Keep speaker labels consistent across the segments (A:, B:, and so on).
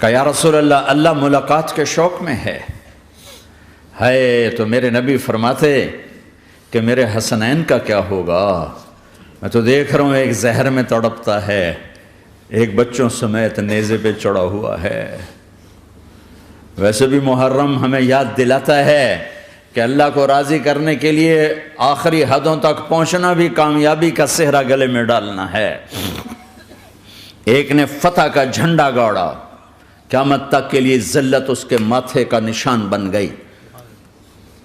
A: کہ یا رسول اللہ، اللہ ملاقات کے شوق میں ہے۔ تو میرے نبی فرماتے کہ میرے حسنین کا کیا ہوگا؟ میں تو دیکھ رہا ہوں ایک زہر میں تڑپتا ہے، ایک بچوں سمیت نیزے پہ چڑھا ہوا ہے۔ ویسے بھی محرم ہمیں یاد دلاتا ہے کہ اللہ کو راضی کرنے کے لیے آخری حدوں تک پہنچنا بھی کامیابی کا صحرا گلے میں ڈالنا ہے۔ ایک نے فتح کا جھنڈا گاڑا، قیامت تک کے لیے ذلت اس کے ماتھے کا نشان بن گئی۔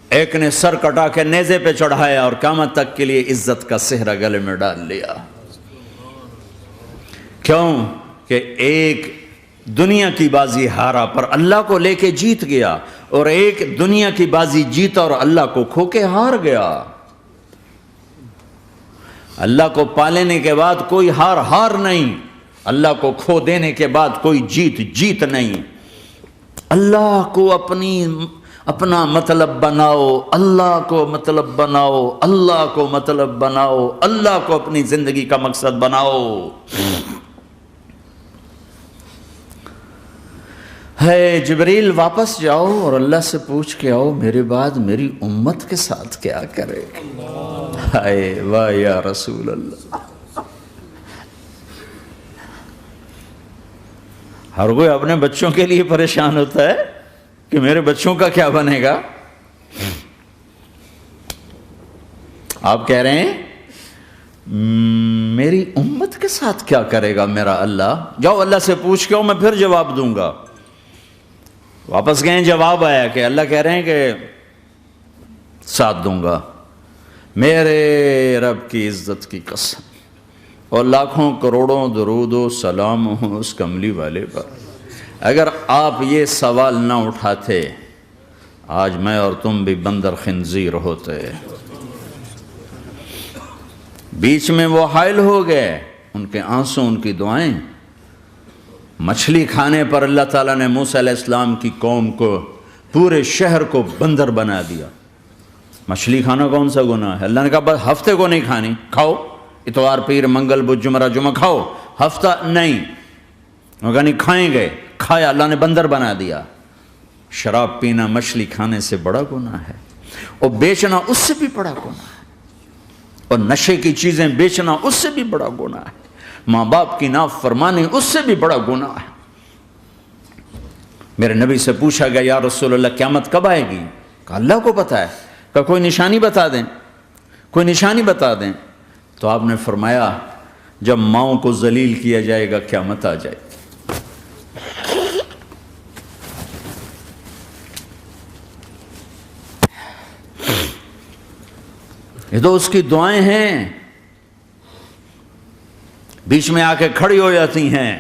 A: ایک نے سر کٹا کے نیزے پہ چڑھایا اور قیامت تک کے لیے عزت کا صحرا گلے میں ڈال لیا۔ کیوں کہ ایک دنیا کی بازی ہارا پر اللہ کو لے کے جیت گیا، اور ایک دنیا کی بازی جیتا اور اللہ کو کھو کے ہار گیا۔ اللہ کو پالینے کے بعد کوئی ہار نہیں، اللہ کو کھو دینے کے بعد کوئی جیت نہیں۔ اللہ کو اپنا مطلب بناؤ، اللہ کو مطلب بناؤ، اللہ کو مطلب بناؤ، اللہ کو اپنی زندگی کا مقصد بناؤ۔ جبریل واپس جاؤ اور اللہ سے پوچھ کے آؤ میرے بعد میری امت کے ساتھ کیا کرے۔ واہ یا رسول اللہ۔ ہر کوئی اپنے بچوں کے لیے پریشان ہوتا ہے کہ میرے بچوں کا کیا بنے گا۔ آپ کہہ رہے ہیں میری امت کے ساتھ کیا کرے گا میرا اللہ؟ جاؤ اللہ سے پوچھ کے آؤ، میں پھر جواب دوں گا۔ واپس گئے، جواب آیا کہ اللہ کہہ رہے ہیں کہ ساتھ دوں گا۔ میرے رب کی عزت کی قسم، اور لاکھوں کروڑوں درود و سلام ہوں اس کملی والے پر، اگر آپ یہ سوال نہ اٹھاتے آج میں اور تم بھی بندر خنزیر ہوتے۔ بیچ میں وہ حائل ہو گئے، ان کے آنسو، ان کی دعائیں۔ مچھلی کھانے پر اللہ تعالیٰ نے موسیٰ علیہ السلام کی قوم کو، پورے شہر کو بندر بنا دیا۔ مچھلی کھانا کون سا گناہ ہے؟ اللہ نے کہا بس ہفتے کو نہیں کھانی، کھاؤ، اتوار پیر منگل بدھ جمعہ کھاؤ، ہفتہ نہیں۔ وہ کہا نہیں کھائیں گے، کھایا، اللہ نے بندر بنا دیا۔ شراب پینا مچھلی کھانے سے بڑا گناہ ہے، اور بیچنا اس سے بھی بڑا گناہ ہے، اور نشے کی چیزیں بیچنا اس سے بھی بڑا گناہ ہے، ماں باپ کی نافرمانی اس سے بھی بڑا گناہ ہے۔ میرے نبی سے پوچھا گیا یا رسول اللہ قیامت کب آئے گی؟ کہا اللہ کو پتا ہے۔ کہا کوئی نشانی بتا دیں، کوئی نشانی بتا دیں۔ تو آپ نے فرمایا جب ماؤں کو ذلیل کیا جائے گا قیامت آ جائے گی۔ یہ تو اس کی دعائیں ہیں، بیچ میں آ کے کھڑی ہو جاتی ہیں۔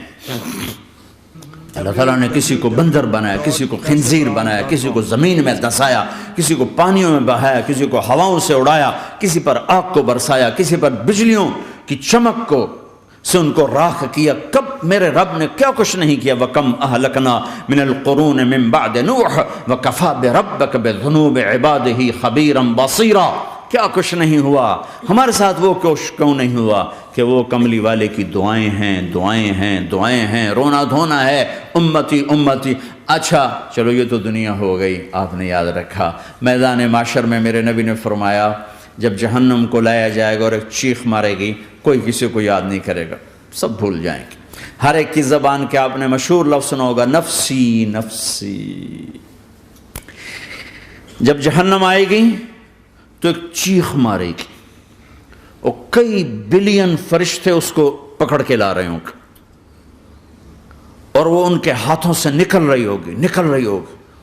A: اللہ تعالیٰ نے کسی کو بندر بنایا، کسی کو خنزیر بنایا، کسی کو زمین میں دسایا، کسی کو پانیوں میں بہایا، کسی کو ہواؤں سے اڑایا، کسی پر آگ کو برسایا، کسی پر بجلیوں کی چمک کو سے ان کو راکھ کیا۔ کب میرے رب نے کیا کچھ نہیں کیا۔ وَكَمْ أَهْلَكْنَا مِنَ الْقُرُونِ مِنْ بَعْدِ نُوحٍ وَكَفَى بِرَبِّكَ بِذُنُوبِ عِبَادِهِ خَبِيرًا بَصِيرًا۔ کیا کچھ نہیں ہوا ہمارے ساتھ، وہ کچھ کیوں نہیں ہوا کہ وہ کملی والے کی دعائیں ہیں، دعائیں ہیں، دعائیں ہیں، رونا دھونا ہے، امتی امتی۔ اچھا چلو یہ تو دنیا ہو گئی، آپ نے یاد رکھا۔ میدان معاشر میں میرے نبی نے فرمایا جب جہنم کو لایا جائے گا اور ایک چیخ مارے گی، کوئی کسی کو یاد نہیں کرے گا، سب بھول جائیں گے۔ ہر ایک کی زبان کے آپ نے مشہور لفظ سنا ہوگا، نفسی نفسی۔ جب جہنم آئے گی تو ایک چیخ مارے گی، اور کئی بلین فرشتے اس کو پکڑ کے لا رہے ہوں گے، اور وہ ان کے ہاتھوں سے نکل رہی ہوگی،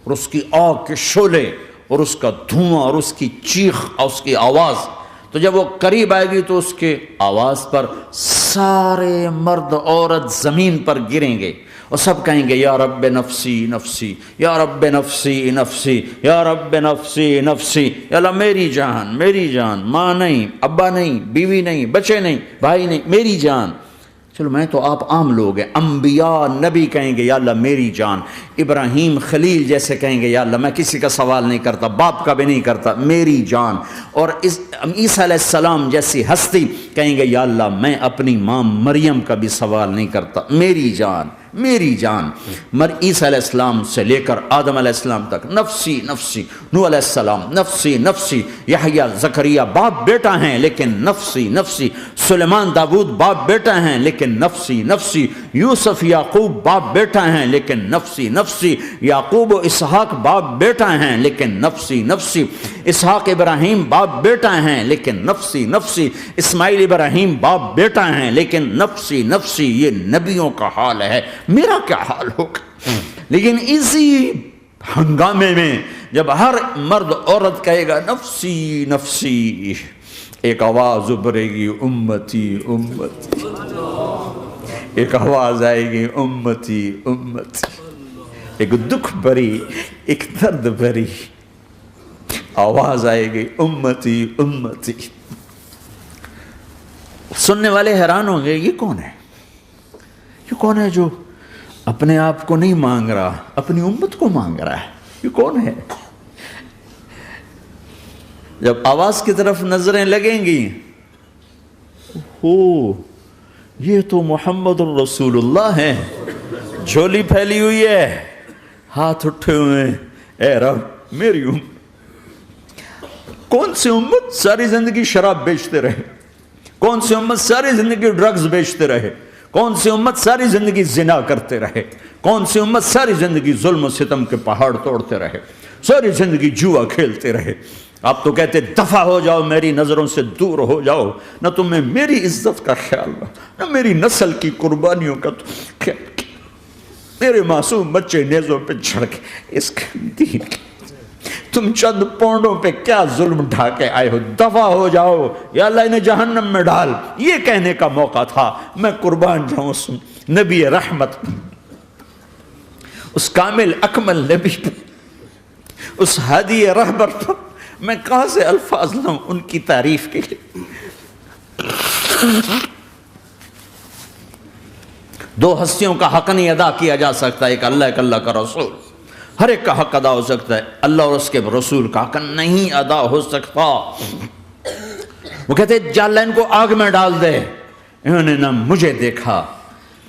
A: اور اس کی آگ کے شعلے اور اس کا دھواں اور اس کی چیخ اور اس کی آواز۔ تو جب وہ قریب آئے گی تو اس کے آواز پر سارے مرد عورت زمین پر گریں گے، اور سب کہیں گے یا رب نفسی نفسی، یا رب نفسی نفسی، یا رب نفسی نفسی۔ یا اللہ میری جان، میری جان، ماں نہیں، ابا نہیں، بیوی نہیں، بچے نہیں، بھائی نہیں، میری جان۔ چلو میں تو آپ عام لوگ ہیں، انبیاء نبی کہیں گے یا اللہ میری جان، ابراہیم خلیل جیسے کہیں گے یا اللہ میں کسی کا سوال نہیں کرتا، باپ کا بھی نہیں کرتا، میری جان، اور عیسیٰ علیہ السلام جیسی ہستی کہیں گے یا اللہ میں اپنی ماں مریم کا بھی سوال نہیں کرتا، میری جان۔ میری جان. عیسیٰ علیہ السلام سے لے کر آدم علیہ السلام تک نفسی نفسی. نوح علیہ السلام نفسی نفسی. یحییٰ زکریا باپ بیٹا ہیں لیکن نفسی نفسی. سلیمان داؤد باپ بیٹا ہیں لیکن نفسی نفسی. یوسف یعقوب باپ بیٹا ہیں لیکن نفسی نفسی. یعقوب و اسحاق باپ بیٹا ہیں لیکن نفسی نفسی. اسحاق ابراہیم باپ بیٹا ہیں لیکن نفسی نفسی. اسماعیل ابراہیم باپ بیٹا ہیں لیکن نفسی نفسی. یہ نبیوں کا حال ہے، میرا کیا حال ہوگا؟ لیکن اسی ہنگامے میں جب ہر مرد عورت کہے گا نفسی نفسی، ایک آواز ابھرے گی امتی امتی. ایک آواز آئے گی امتی امتی. ایک دکھ بھری، ایک درد بھری آواز آئے گی امتی امتی. سننے والے حیران ہوں گے یہ کون ہے؟ یہ کون ہے جو اپنے آپ کو نہیں مانگ رہا، اپنی امت کو مانگ رہا ہے؟ یہ کون ہے؟ جب آواز کی طرف نظریں لگیں گی، ہو یہ تو محمد الرسول اللہ ہے. جھولی پھیلی ہوئی ہے، ہاتھ اٹھے ہوئے ہیں، اے رب میری امت. کون سی امت ساری زندگی شراب بیچتے رہے؟ کون سی امت ساری زندگی ڈرگز بیچتے رہے؟ کون سی امت ساری زندگی زنا کرتے رہے؟ کون سی امت ساری زندگی ظلم و ستم کے پہاڑ توڑتے رہے؟ ساری زندگی جوا کھیلتے رہے؟ آپ تو کہتے دفع ہو جاؤ، میری نظروں سے دور ہو جاؤ. نہ تمہیں میری عزت کا خیال نہ میری نسل کی قربانیوں کا خیال. میرے معصوم بچے نیزوں پہ چڑھ کے اس دین تم چند پونڈوں پہ کیا ظلم ڈھا کے آئے ہو؟ دفع ہو جاؤ یا اللہ انہیں جہنم میں ڈال. یہ کہنے کا موقع تھا. میں قربان جاؤں اس نبی رحمت، اس کامل اکمل نبی پر، اس ہادی رہبر پر. میں کہاں سے الفاظ لوں ان کی تعریف کے لیے؟ دو ہستیوں کا حق نہیں ادا کیا جا سکتا، ایک اللہ ایک اللہ کا رسول. ہر ایک کا حق ادا ہو سکتا ہے، اللہ اور اس کے رسول کا حق نہیں ادا ہو سکتا. وہ کہتے جا اللہ ان کو آگ میں ڈال دے. انہوں نے نہ مجھے دیکھا،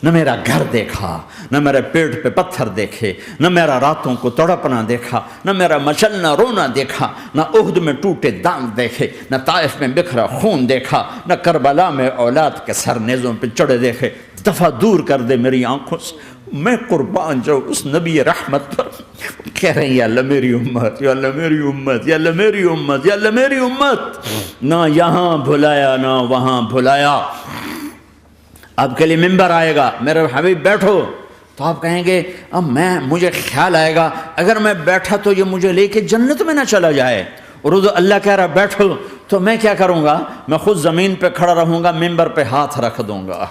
A: نہ میرا گھر دیکھا، نہ میرے پیٹ پہ پتھر دیکھے، نہ میرا راتوں کو تڑپنا دیکھا، نہ میرا مچلنا رونا دیکھا، نہ احد میں ٹوٹے دانت دیکھے، نہ طائف میں بکھرا خون دیکھا، نہ کربلا میں اولاد کے سر نیزوں پہ چڑھے دیکھے. دفعہ دور کر دے میری آنکھوں سے. میں قربان جاؤں اس نبی رحمت پر. کہہ رہے ہیں یا اللہ میری امت، یا اللہ میری امت، یا اللہ میری امت، یا اللہ میری امت. نہ یہاں بھلایا نہ وہاں بھلایا. آپ کے لیے ممبر آئے گا، میرے حبیب بیٹھو، تو آپ کہیں گے اب مجھے خیال آئے گا اگر میں بیٹھا تو یہ مجھے لے کے جنت میں نہ چلا جائے. اور اللہ کہہ رہا بیٹھو تو میں کیا کروں گا؟ میں خود زمین پہ کھڑا رہوں گا، ممبر پہ ہاتھ رکھ دوں گا.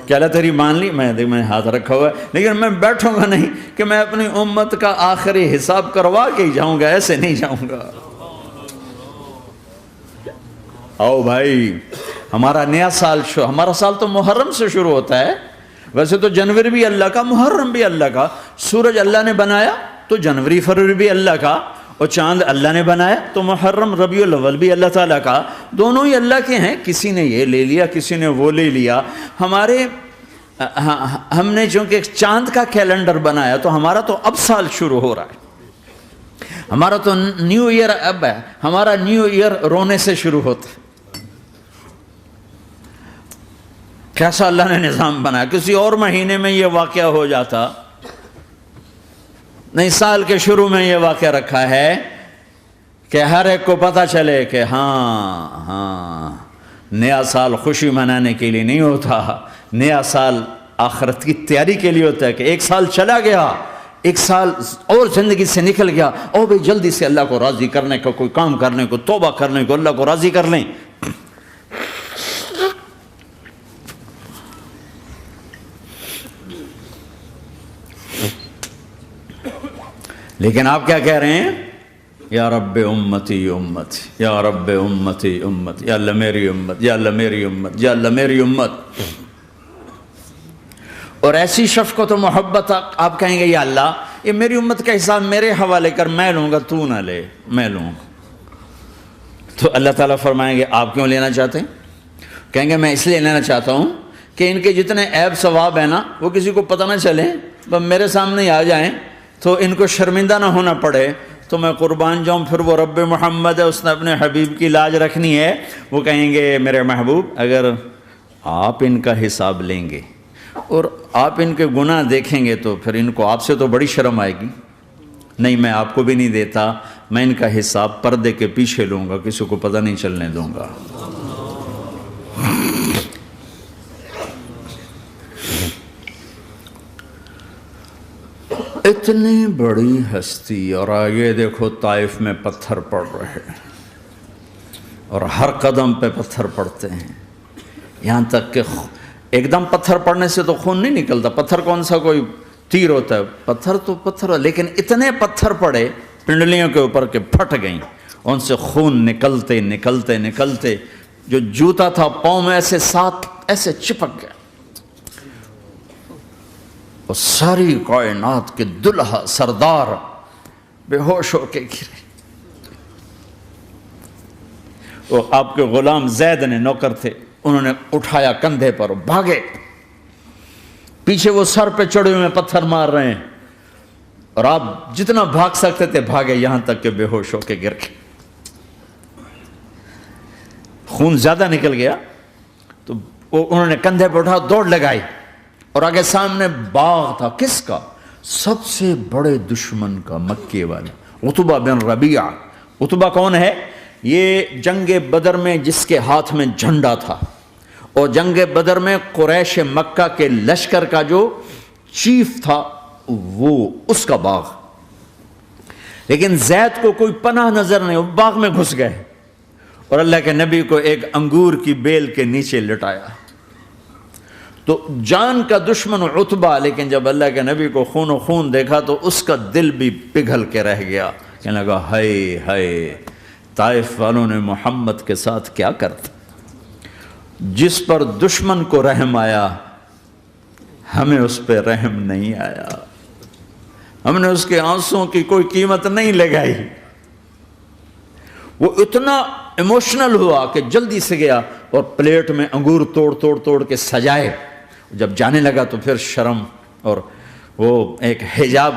A: کہ اللہ تیری مان لی، میں ہاتھ رکھا ہوا ہے، لیکن میں بیٹھوں گا نہیں کہ میں اپنی امت کا آخری حساب کروا کے ہی جاؤں گا. ایسے نہیں جاؤں گا. آؤ بھائی، ہمارا نیا سال ہمارا سال تو محرم سے شروع ہوتا ہے. ویسے تو جنوری بھی اللہ کا، محرم بھی اللہ کا. سورج اللہ نے بنایا تو جنوری فروری بھی اللہ کا، اور چاند اللہ نے بنایا تو محرم ربیع الاول بھی اللہ تعالیٰ کا. دونوں ہی اللہ کے ہیں. کسی نے یہ لے لیا، کسی نے وہ لے لیا. ہم نے چونکہ چاند کا کیلنڈر بنایا تو ہمارا تو اب سال شروع ہو رہا ہے. ہمارا تو نیو ایئر اب ہے. ہمارا نیو ایئر رونے سے شروع ہوتا ہے. کیسا اللہ نے نظام بنایا. کسی اور مہینے میں یہ واقعہ ہو جاتا. نہیں، سال کے شروع میں یہ واقعہ رکھا ہے کہ ہر ایک کو پتہ چلے کہ ہاں نیا سال خوشی منانے کے لیے نہیں ہوتا. نیا سال آخرت کی تیاری کے لیے ہوتا ہے. کہ ایک سال چلا گیا، ایک سال اور زندگی سے نکل گیا، اور بھئی جلدی سے اللہ کو راضی کرنے کو، کوئی کام کرنے کو، توبہ کرنے کو، اللہ کو راضی کر لیں. لیکن آپ کیا کہہ رہے ہیں؟ یا رب امتی امت، یا رب امتی امت، یا اللہ میری امت، یا اللہ میری امت، یا اللہ میری امت. اور ایسی شفقت و محبت آپ کہیں گے یا اللہ یہ میری امت کا حساب میرے حوالے کر، میں لوں گا، تو نہ لے، میں لوں گا. تو اللہ تعالیٰ فرمائیں گے آپ کیوں لینا چاہتے ہیں؟ کہیں گے میں اس لیے لینا چاہتا ہوں کہ ان کے جتنے عیب ثواب ہیں نا وہ کسی کو پتہ نہ چلے، بس میرے سامنے ہی آ جائیں تو ان کو شرمندہ نہ ہونا پڑے، تو میں قربان جاؤں۔ پھر وہ رب محمد ہے، اس نے اپنے حبیب کی لاج رکھنی ہے، وہ کہیں گے میرے محبوب اگر آپ ان کا حساب لیں گے اور آپ ان کے گناہ دیکھیں گے تو پھر ان کو آپ سے تو بڑی شرم آئے گی، نہیں میں آپ کو بھی نہیں دیتا، میں ان کا حساب پردے کے پیچھے لوں گا، کسی کو پتہ نہیں چلنے دوں گا۔ اتنی بڑی ہستی، اور آگے دیکھو طائف میں پتھر پڑ رہے ہیں اور ہر قدم پہ پتھر پڑتے ہیں، یہاں تک کہ ایک دم پتھر پڑنے سے تو خون نہیں نکلتا، پتھر کون سا کوئی تیر ہوتا ہے، پتھر تو پتھر، لیکن اتنے پتھر پڑے پنڈلیوں کے اوپر کہ پھٹ گئیں، ان سے خون نکلتے نکلتے نکلتے جو جوتا تھا پاؤں میں ایسے ساتھ ایسے چپک گیا، اور ساری کائنات کے دلہا سردار بے ہوش ہو کے گرے۔ وہ آپ کے غلام زید نے نوکر تھے، انہوں نے اٹھایا کندھے پر، بھاگے، پیچھے وہ سر پہ چڑھے ہوئے پتھر مار رہے ہیں، اور آپ جتنا بھاگ سکتے تھے بھاگے، یہاں تک کہ بے ہوش ہو کے گر گئے۔ خون زیادہ نکل گیا تو انہوں نے کندھے پہ اٹھا، دوڑ لگائی، اور آگے سامنے باغ تھا، کس کا؟ سب سے بڑے دشمن کا، مکے والے عتبہ بن ربیعہ۔ عتبہ کون ہے؟ یہ جنگ بدر میں جس کے ہاتھ میں جھنڈا تھا، اور جنگ بدر میں قریش مکہ کے لشکر کا جو چیف تھا وہ اس کا باغ، لیکن زید کو کوئی پناہ نظر نہیں، وہ باغ میں گھس گئے اور اللہ کے نبی کو ایک انگور کی بیل کے نیچے لٹایا۔ تو جان کا دشمن عتبہ، لیکن جب اللہ کے نبی کو خون و خون دیکھا تو اس کا دل بھی پگھل کے رہ گیا، کہنے لگا ہائے ہائے، طائف والوں نے محمد کے ساتھ کیا کرتا، جس پر دشمن کو رحم آیا ہمیں اس پہ رحم نہیں آیا، ہم نے اس کے آنسوں کی کوئی قیمت نہیں لگائی۔ وہ اتنا ایموشنل ہوا کہ جلدی سے گیا اور پلیٹ میں انگور توڑ کے سجائے، جب جانے لگا تو پھر شرم اور وہ ایک حجاب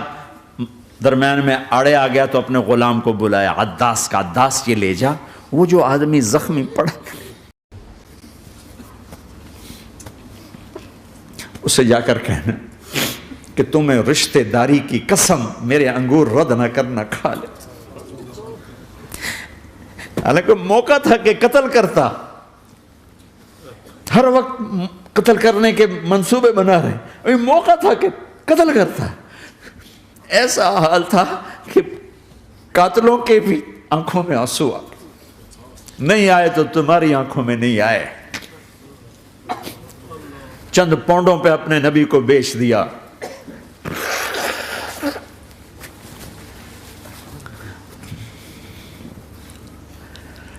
A: درمیان میں آڑے آ گیا، تو اپنے غلام کو بلایا، عداس کا، عداس یہ لے جا وہ جو آدمی زخمی پڑا، اسے جا کر کہنا کہ تمہیں رشتہ داری کی قسم میرے انگور رد نہ کرنا، کھا لے۔ حالانکہ موقع تھا کہ قتل کرتا، ہر وقت قتل کرنے کے منصوبے بنا رہے، ابھی موقع تھا کہ قتل کرتا۔ ایسا حال تھا کہ قاتلوں کے بھی آنکھوں میں آنسو آ گئے، نہیں آئے تو تمہاری آنکھوں میں نہیں آئے۔ چند پونڈوں پہ اپنے نبی کو بیچ دیا۔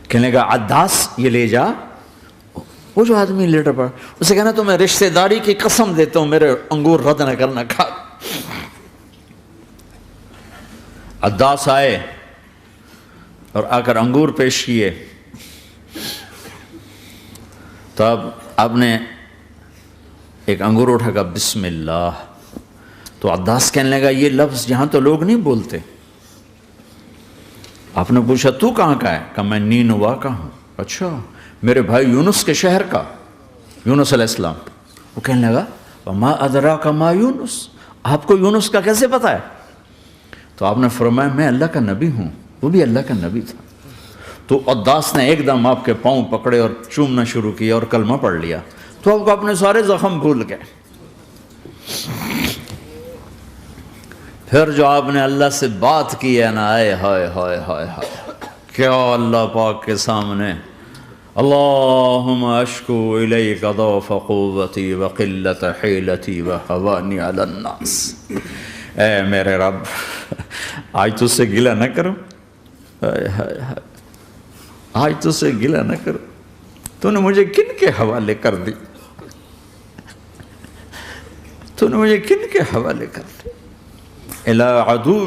A: کہنے لگا عداس یہ لے جا، وہ جو آدمی لیٹر پڑا، اسے کہنا تو میں رشتہ داری کی قسم دیتا ہوں میرے انگور رد نہ کرنا، کھا۔ عداس آئے اور آ کر انگور پیش کیے، تو اب آپ نے ایک انگور اٹھا کر بسم اللہ، تو عداس کہنے لگا یہ لفظ یہاں تو لوگ نہیں بولتے۔ آپ نے پوچھا تو کہاں کا ہے؟ کہا میں نینوا کا ہوں۔ اچھا، میرے بھائی یونس کے شہر کا، یونس علیہ السلام۔ وہ کہنے لگا وما ادراک ما یونس، آپ کو یونس کا کیسے پتا ہے؟ تو آپ نے فرمایا میں اللہ کا نبی ہوں، وہ بھی اللہ کا نبی تھا۔ تو عداس نے ایک دم آپ کے پاؤں پکڑے اور چومنا شروع کیا اور کلمہ پڑھ لیا، تو آپ کو اپنے سارے زخم بھول گئے۔ پھر جو آپ نے اللہ سے بات کی ہے نا، آئے ہائے ہائے ہائے ہائے، کیا اللہ پاک کے سامنے اللہم اشکو الیک ضعف قوتی وقلت حیلتی وہوانی علی الناس، اے میرے رب آج تجھ سے گلہ نہ کروں، آج تجھ سے گلہ نہ کروں، تو نے مجھے کن کے حوالے کر دی، تو نے مجھے کن کے حوالے کر دی، الی عدو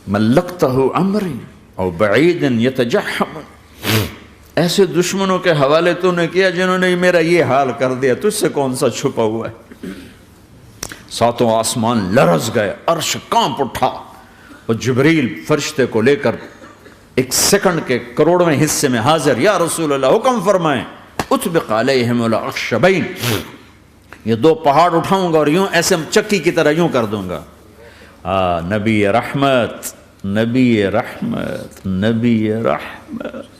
A: ملکتہ امری او بعید یتجحم، ایسے دشمنوں کے حوالے تو نے کیا جنہوں نے میرا یہ حال کر دیا، تجھ سے کون سا چھپا ہوا ہے؟ ساتوں آسمان لرز گئے، عرش کانپ اٹھا، اور جبریل فرشتے کو لے کر ایک سیکنڈ کے کروڑویں حصے میں حاضر، یا رسول اللہ حکم فرمائیں، اطبق علیہم الاخشبین، یہ دو پہاڑ اٹھاؤں گا اور یوں ایسے چکی کی طرح یوں کر دوں گا۔ نبی رحمت، نبی رحمت، نبی رحمت۔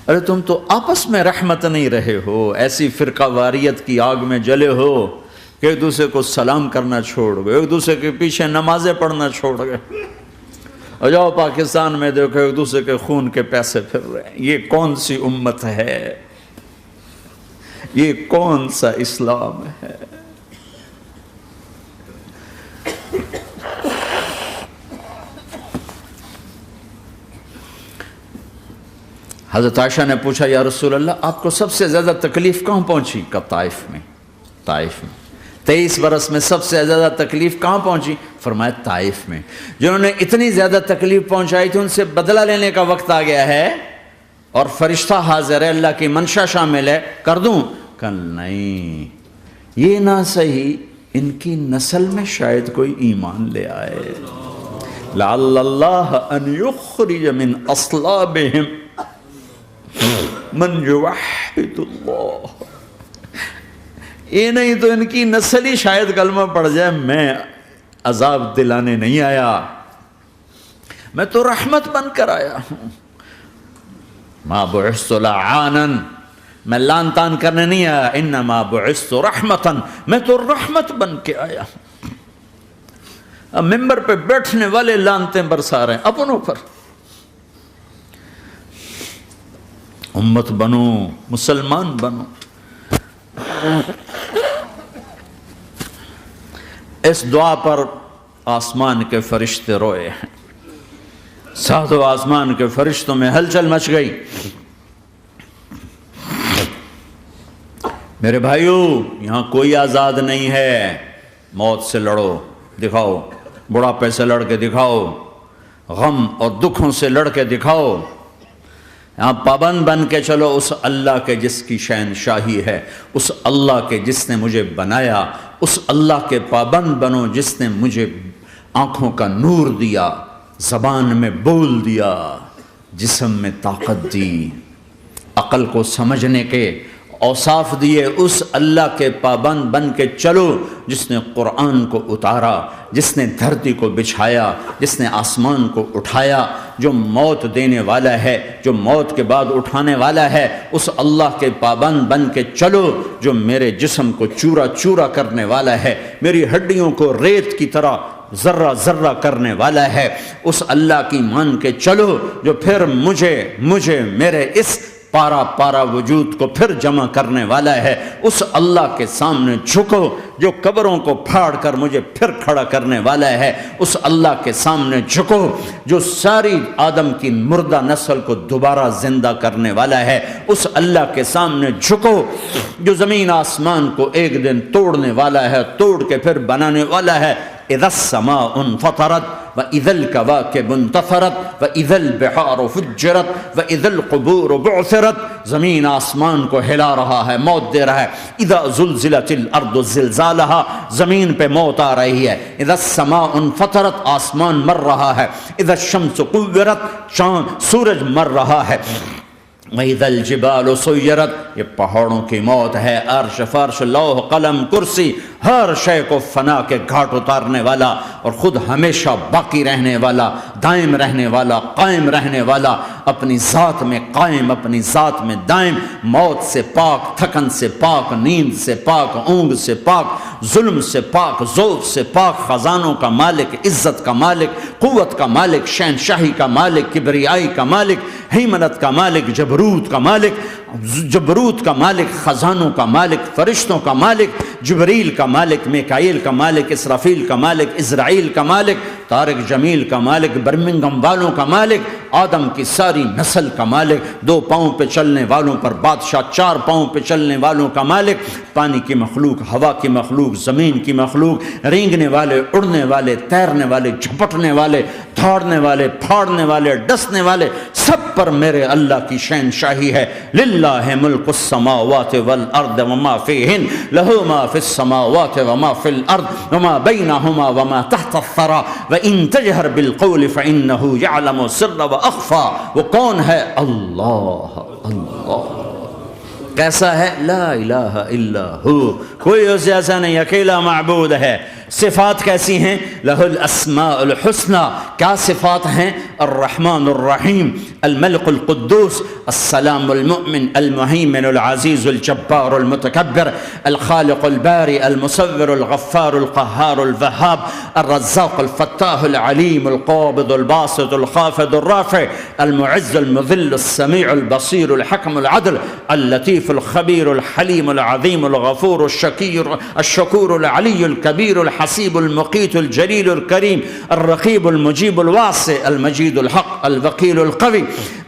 A: ارے تم تو آپس میں رحمت نہیں رہے ہو، ایسی فرقہ واریت کی آگ میں جلے ہو کہ ایک دوسرے کو سلام کرنا چھوڑ گئے، ایک دوسرے کے پیچھے نمازیں پڑھنا چھوڑ گئے۔ اور جاؤ پاکستان میں دیکھو ایک دوسرے کے خون کے پیسے پھر رہے ہیں۔ یہ کون سی امت ہے؟ یہ کون سا اسلام ہے؟ حضرت عائشہ نے پوچھا یا رسول اللہ آپ کو سب سے زیادہ تکلیف کہاں پہنچی؟ کہا طائف میں۔ طائف میں 23 برس میں سب سے زیادہ تکلیف کہاں پہنچی؟ فرمایا طائف میں۔ جنہوں نے اتنی زیادہ تکلیف پہنچائی تھی ان سے بدلہ لینے کا وقت آ گیا ہے، اور فرشتہ حاضر ہے، اللہ کی منشا شامل ہے، کر دوں؟ کہ نہیں، یہ نہ صحیح، ان کی نسل میں شاید کوئی ایمان لے آئے، لعل اللہ ان یخرج من اصلابہم من یوحد اللہ۔ یہ نہیں تو ان کی نسل ہی شاید کلمہ پڑ جائے، میں عذاب دلانے نہیں آیا، میں تو رحمت بن کر آیا ہوں۔ ما بعثت لعانا، میں لان تان کرنے نہیں آیا، انما بعثت رحمتا، میں تو رحمت بن کے آیا ہوں۔ اب ممبر پہ بیٹھنے والے لانتیں برسا رہے ہیں اپنوں پر۔ امت بنو، مسلمان بنو۔ اس دعا پر آسمان کے فرشتے روئے ہیں، ساتوں آسمان کے فرشتوں میں ہلچل مچ گئی۔ میرے بھائیو، یہاں کوئی آزاد نہیں ہے، موت سے لڑو، دکھاؤ، بڑھاپے سے لڑ کے دکھاؤ، غم اور دکھوں سے لڑ کے دکھاؤ، یہاں پابند بن کے چلو اس اللہ کے جس کی شہنشاہی ہے، اس اللہ کے جس نے مجھے بنایا، اس اللہ کے پابند بنو جس نے مجھے آنکھوں کا نور دیا، زبان میں بول دیا، جسم میں طاقت دی، عقل کو سمجھنے کے اوصاف دیے، اس اللہ کے پابند بن کے چلو جس نے قرآن کو اتارا، جس نے دھرتی کو بچھایا، جس نے آسمان کو اٹھایا، جو موت دینے والا ہے، جو موت کے بعد اٹھانے والا ہے، اس اللہ کے پابند بن کے چلو جو میرے جسم کو چورا چورا کرنے والا ہے، میری ہڈیوں کو ریت کی طرح ذرہ ذرہ کرنے والا ہے، اس اللہ کی مان کے چلو جو پھر مجھے میرے اس پارا پارا وجود کو پھر جمع کرنے والا ہے، اس اللہ کے سامنے جھکو جو قبروں کو پھاڑ کر مجھے پھر کھڑا کرنے والا ہے، اس اللہ کے سامنے جھکو جو ساری آدم کی مردہ نسل کو دوبارہ زندہ کرنے والا ہے، اس اللہ کے سامنے جھکو جو زمین آسمان کو ایک دن توڑنے والا ہے، توڑ کے پھر بنانے والا ہے۔ اذا السماء انفطرت واذا الكواكب انتثرت واذا البحار فجرت واذا القبور بعثرت، زمین آسمان کو ہلا رہا ہے، موت دے رہا ہے۔ اذا زلزلت الارض زلزالها، زمین پہ موت آ رہی ہے۔ اذا السماء انفطرت، آسمان مر رہا ہے۔ اذا الشمس قورت، چاند سورج مر رہا ہے۔ وَإِذَا الْجِبَالُ سُيِّرَتْ، یہ پہاڑوں کی موت ہے۔ عرش فرش لوح قلم کرسی، ہر شے کو فنا کے گھاٹ اتارنے والا اور خود ہمیشہ باقی رہنے والا، دائم رہنے والا، قائم رہنے والا، اپنی ذات میں قائم، اپنی ذات میں دائم، موت سے پاک، تھکن سے پاک، نیند سے پاک، اونگ سے پاک، ظلم سے پاک، ذوق سے پاک، خزانوں کا مالک، عزت کا مالک، قوت کا مالک، شہنشاہی کا مالک، کبریائی کا مالک، ہیمنت کا مالک، جبروت کا مالک، جبروت کا مالک، خزانوں کا مالک، فرشتوں کا مالک، جبریل کا مالک، میکائیل کا مالک، اسرافیل کا مالک، اسرائیل کا مالک، طارق جمیل کا مالک، برمنگم والوں کا مالک، آدم کی ساری نسل کا مالک، 2 پاؤں پہ چلنے والوں پر بادشاہ، 4 پاؤں پہ چلنے والوں کا مالک، پانی کی مخلوق، ہوا کی مخلوق، زمین کی مخلوق، رینگنے والے، اڑنے والے، تیرنے والے، جھپٹنے والے، دوڑنے والے، پھاڑنے والے، ڈسنے والے، سب پر میرے اللہ کی شہنشاہی ہے۔ للہ ملک السماوات والارض وما فیہن، لہ ما فی السماوات وما فی الارض وما بینہما وما تحت الثری وان تجہر بالقول فانہ یعلم السر واخفی۔ وہ کون ہے؟ اللہ، اللہ کیسا ہے؟ لا الہ الا ہو، کوئی اس جیسا نہیں، اکیلا معبود ہے۔ صفات کیسی ہیں؟ لہ الاسماء الحسنی، کیا صفات ہیں؟ الرحمن الرحیم، الملک القدوس، السلام المؤمن، المہیمن العزیز الجبار المتکبر، الخالق الباری المصور الغفار القہار الوہاب، الرزاق الفتاح العلیم القابض الباسط الخافض الرافع، المعز المذل السمیع البصیر الحکم العدل، اللطیف الخبیر الحلیم العظیم الغفور الشکور العلی الکبیر الحسیب المقیت الجلیل الکریم، الرقیب المجیب الواسع، المجید الحق، الوکیل القوی،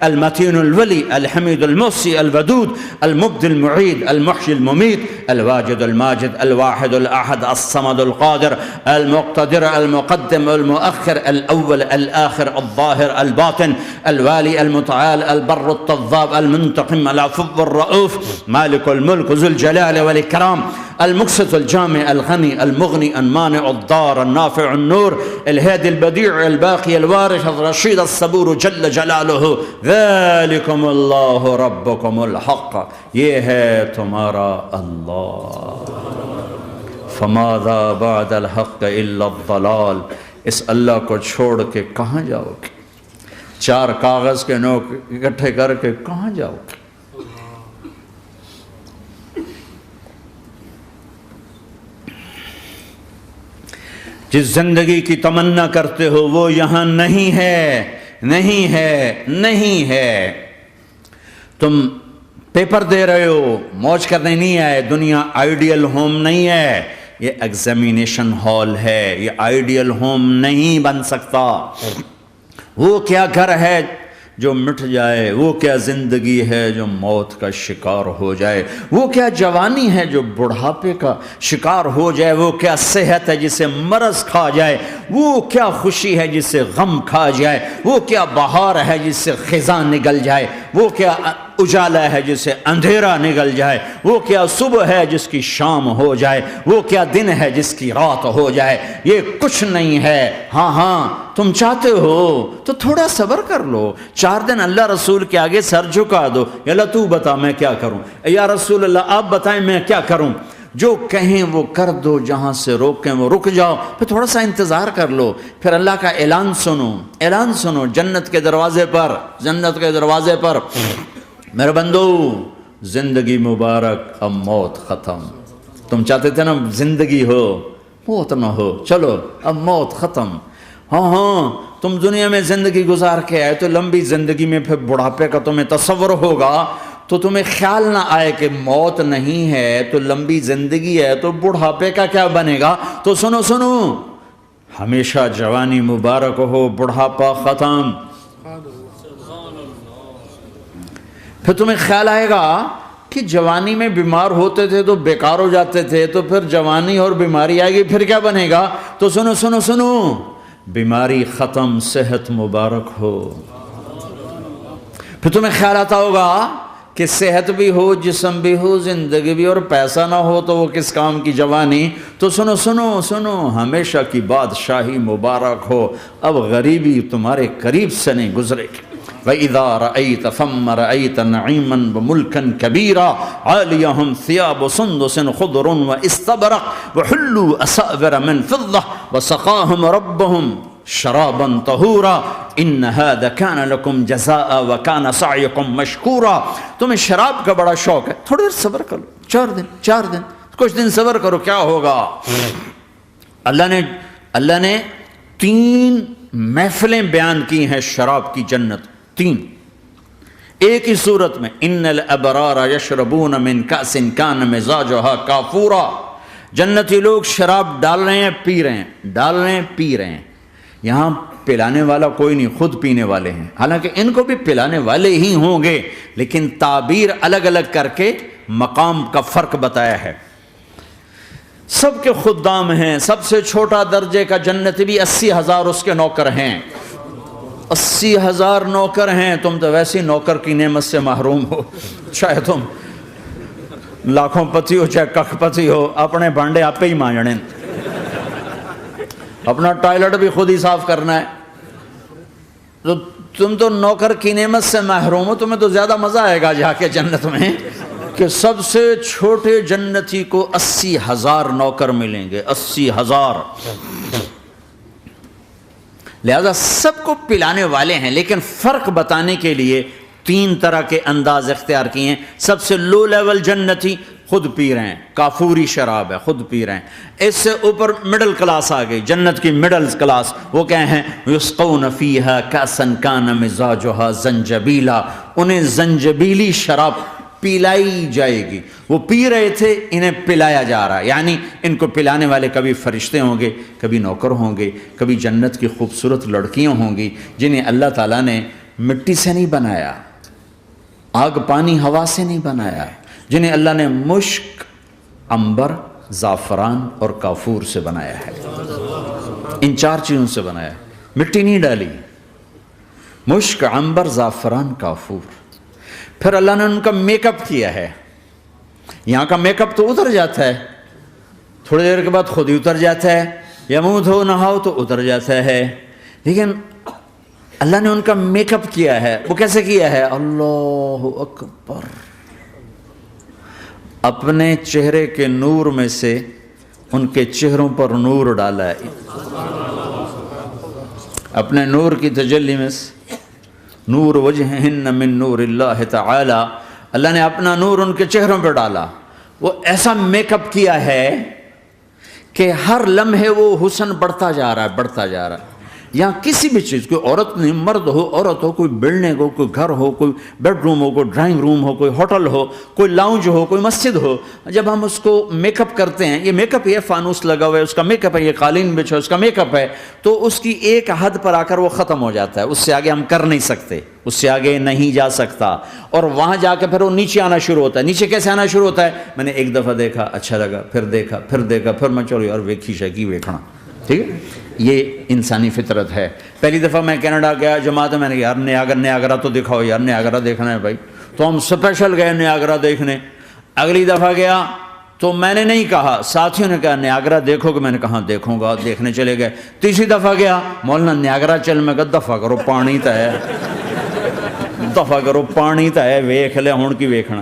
A: المتین الولی، الحمید المحصی، الودود، المبدی المعید، المحیی الممیت، الواجد الماجد، الواحد الاحد، الصمد القادر، المقتدر، المقدم، المؤخر، الاول، الاخر، الظاهر، الباطن، الوالي، المتعال، البر، التواب، المنتقم، العفو، الرؤوف، مالك الملك، ذو الجلال والإكرام، المقسط، الجامع، الغني، المغني، المانع، الضار، النافع، النور، الهادي، البديع، الباقي، الوارث، الرشيد، الصبور جل جلاله، ذلكم الله ربكم الحق، یہ ہے تمہارا اللہ۔ فماذا بعد الحق الا الضلال، اس اللہ کو چھوڑ کے کہاں جاؤ گے؟ 4 کاغذ کے نوٹ اکٹھے کر کے کہاں جاؤ گے؟ جس زندگی کی تمنا کرتے ہو وہ یہاں نہیں ہے، نہیں ہے، نہیں ہے۔ تم پیپر دے رہے ہو، موج کرنے نہیں آئے، دنیا آئیڈیل ہوم نہیں ہے، یہ ایگزامینیشن ہال ہے، یہ آئیڈیل ہوم نہیں بن سکتا۔ وہ کیا گھر ہے جو مٹ جائے، وہ کیا زندگی ہے جو موت کا شکار ہو جائے، وہ کیا جوانی ہے جو بڑھاپے کا شکار ہو جائے، وہ کیا صحت ہے جسے مرض کھا جائے، وہ کیا خوشی ہے جسے غم کھا جائے، وہ کیا بہار ہے جس سے خزاں نگل جائے، وہ کیا اجالا ہے جس سے اندھیرا نگل جائے، وہ کیا صبح ہے جس کی شام ہو جائے، وہ کیا دن ہے جس کی رات ہو جائے، یہ کچھ نہیں ہے۔ ہاں ہاں تم چاہتے ہو تو تھوڑا صبر کر لو، 4 دن اللہ رسول کے آگے سر جھکا دو، یا اللہ تو بتا میں کیا کروں، یا رسول اللہ آپ بتائیں میں کیا کروں، جو کہیں وہ کر دو، جہاں سے روکیں وہ رک جاؤ، پھر تھوڑا سا انتظار کر لو، پھر اللہ کا اعلان سنو، اعلان سنو جنت کے دروازے پر، جنت کے دروازے پر، میرے بندو زندگی مبارک، اب موت ختم۔ تم چاہتے تھے نا زندگی ہو موت نہ ہو، چلو اب موت ختم۔ ہاں ہاں تم دنیا میں زندگی گزار کے آئے تو لمبی زندگی میں پھر بڑھاپے کا تمہیں تصور ہوگا، تو تمہیں خیال نہ آئے کہ موت نہیں ہے تو لمبی زندگی ہے تو بڑھاپے کا کیا بنے گا۔ تو سنو سنو، ہمیشہ جوانی مبارک ہو، بڑھاپا ختم۔ پھر تمہیں خیال آئے گا کہ جوانی میں بیمار ہوتے تھے تو بیکار ہو جاتے تھے، تو پھر جوانی اور بیماری آئے گی پھر کیا بنے گا۔ تو سنو سنو سنو، بیماری ختم، صحت مبارک ہو۔ پھر تمہیں خیال آتا ہوگا کہ صحت بھی ہو، جسم بھی ہو، زندگی بھی، اور پیسہ نہ ہو تو وہ کس کام کی جوانی۔ تو سنو سنو سنو، ہمیشہ کی بادشاہی مبارک ہو، اب غریبی تمہارے قریب سے نہیں گزرے گی۔ وَإِذَا رَأَيْتَ ثَمَّ رَأَيْتَ نَعِيمًا وَمُلْكًا كَبِيرًا عَالِيَهُمْ ثِيَابُ سُنْدُسٍ خُضْرٌ وَإِسْتَبْرَقٍ وَحُلُّوا أَسَاوِرَ مِنْ فِضَّةٍ وَسَقَاهُمْ رَبُّهُمْ شَرَابًا طَهُورًا إِنَّ هَذَا كَانَ لَكُمْ جَزَاءً وَكَانَ سَعْيُكُمْ مَشْكُورًا۔ تمہیں شراب کا بڑا شوق ہے، تھوڑی دیر صبر کرو، 4 دن کچھ دن صبر کرو، کیا ہوگا۔ اللہ نے 3 محفلیں بیان کی ہیں شراب کی جنت، 3 ایک ہی صورت میں۔ ان الابرار یشربون من کأس کان مزاجها کافورا، جنتی لوگ شراب ڈال رہے ہیں، پی رہے ہیں، ڈال رہے ہیں، پی رہے ہیں۔ یہاں پلانے والا کوئی نہیں، خود پینے والے ہیں، حالانکہ ان کو بھی پلانے والے ہی ہوں گے، لیکن تعبیر الگ الگ کر کے مقام کا فرق بتایا ہے۔ سب کے خدام ہیں، سب سے چھوٹا درجے کا جنتی بھی 80,000 اس کے نوکر ہیں، 80,000 نوکر ہیں۔ تم تو ویسی نوکر کی نعمت سے محروم ہو، چاہے تم لاکھوں پتی ہو چاہے کخ پتی ہو، اپنے بانڈے آپ پہ ہی مانجنے، اپنا ٹوائلٹ بھی خود ہی صاف کرنا ہے، تو تم تو نوکر کی نعمت سے محروم ہو۔ تمہیں تو زیادہ مزہ آئے گا جا کے جنت میں کہ سب سے چھوٹے جنتی کو 80,000 نوکر ملیں گے، 80,000۔ لہذا سب کو پلانے والے ہیں، لیکن فرق بتانے کے لیے 3 طرح کے انداز اختیار کیے ہیں۔ سب سے لو لیول جنتی خود پی رہے ہیں، کافوری شراب ہے، خود پی رہے ہیں۔ اس سے اوپر مڈل کلاس آ گئی، جنت کی مڈل کلاس، وہ کہے ہیں یسقون فیہا کاسا کان مزاجہا زنجبیلا، انہیں زنجبیلی شراب پلائی جائے گی۔ وہ پی رہے تھے، انہیں پلایا جا رہا ہے، یعنی ان کو پلانے والے کبھی فرشتے ہوں گے، کبھی نوکر ہوں گے، کبھی جنت کی خوبصورت لڑکیاں ہوں گی جنہیں اللہ تعالیٰ نے مٹی سے نہیں بنایا، آگ پانی ہوا سے نہیں بنایا، جنہیں اللہ نے مشک، عنبر، زعفران اور کافور سے بنایا ہے۔ ان 4 چیزوں سے بنایا ہے، مٹی نہیں ڈالی، مشک، عنبر، زعفران، کافور۔ پھر اللہ نے ان کا میک اپ کیا ہے۔ یہاں کا میک اپ تو اتر جاتا ہے، تھوڑی دیر کے بعد خود ہی اتر جاتا ہے، یا منہ دھو نہاؤ تو اتر جاتا ہے، لیکن اللہ نے ان کا میک اپ کیا ہے۔ وہ کیسے کیا ہے؟ اللہ اکبر، اپنے چہرے کے نور میں سے ان کے چہروں پر نور ڈالا ہے، اپنے نور کی تجلی میں سے، نور وجہہن من نور اللہ تعالی، اللہ نے اپنا نور ان کے چہروں پہ ڈالا۔ وہ ایسا میک اپ کیا ہے کہ ہر لمحے وہ حسن بڑھتا جا رہا ہے، بڑھتا جا رہا ہے۔ یہاں کسی بھی چیز، کوئی عورت نہیں، مرد ہو، عورت ہو، کوئی بلڈنگ ہو، کوئی گھر ہو، کوئی بیڈ روم ہو، کوئی ڈرائنگ روم ہو، کوئی ہوٹل ہو، کوئی لاؤنج ہو، کوئی مسجد ہو، جب ہم اس کو میک اپ کرتے ہیں، یہ میک اپ، یہ فانوس لگا ہوا ہے اس کا میک اپ ہے، یہ قالین بچھا ہے اس کا میک اپ ہے، تو اس کی ایک حد پر آ کر وہ ختم ہو جاتا ہے، اس سے آگے ہم کر نہیں سکتے، اس سے آگے نہیں جا سکتا، اور وہاں جا کے پھر وہ نیچے آنا شروع ہوتا ہے۔ نیچے کیسے آنا شروع ہوتا ہے؟ میں نے ایک دفعہ دیکھا، اچھا لگا، پھر دیکھا، پھر دیکھا، پھر میں چلو یار ویکھی شکی ویکھنا، ٹھیک ہے، یہ انسانی فطرت ہے۔ پہلی دفعہ میں کینیڈا گیا جماعت میں نے یار نیاگرا تو دکھاؤ یار، نیاگرا دیکھنا ہے بھائی، تو ہم اسپیشل گئے نیاگرا دیکھنے۔ اگلی دفعہ گیا تو میں نے نہیں کہا، ساتھیوں نے کہا نیاگرا دیکھو گے، میں نے کہا دیکھوں گا، دیکھنے چلے گئے۔ تیسری دفعہ گیا، مولانا نیاگرا چل، میں کہا دفعہ کرو پانی تا ہے، دفعہ کرو پانی تا ہے، ویکھ لے ہون کی ویکھنا۔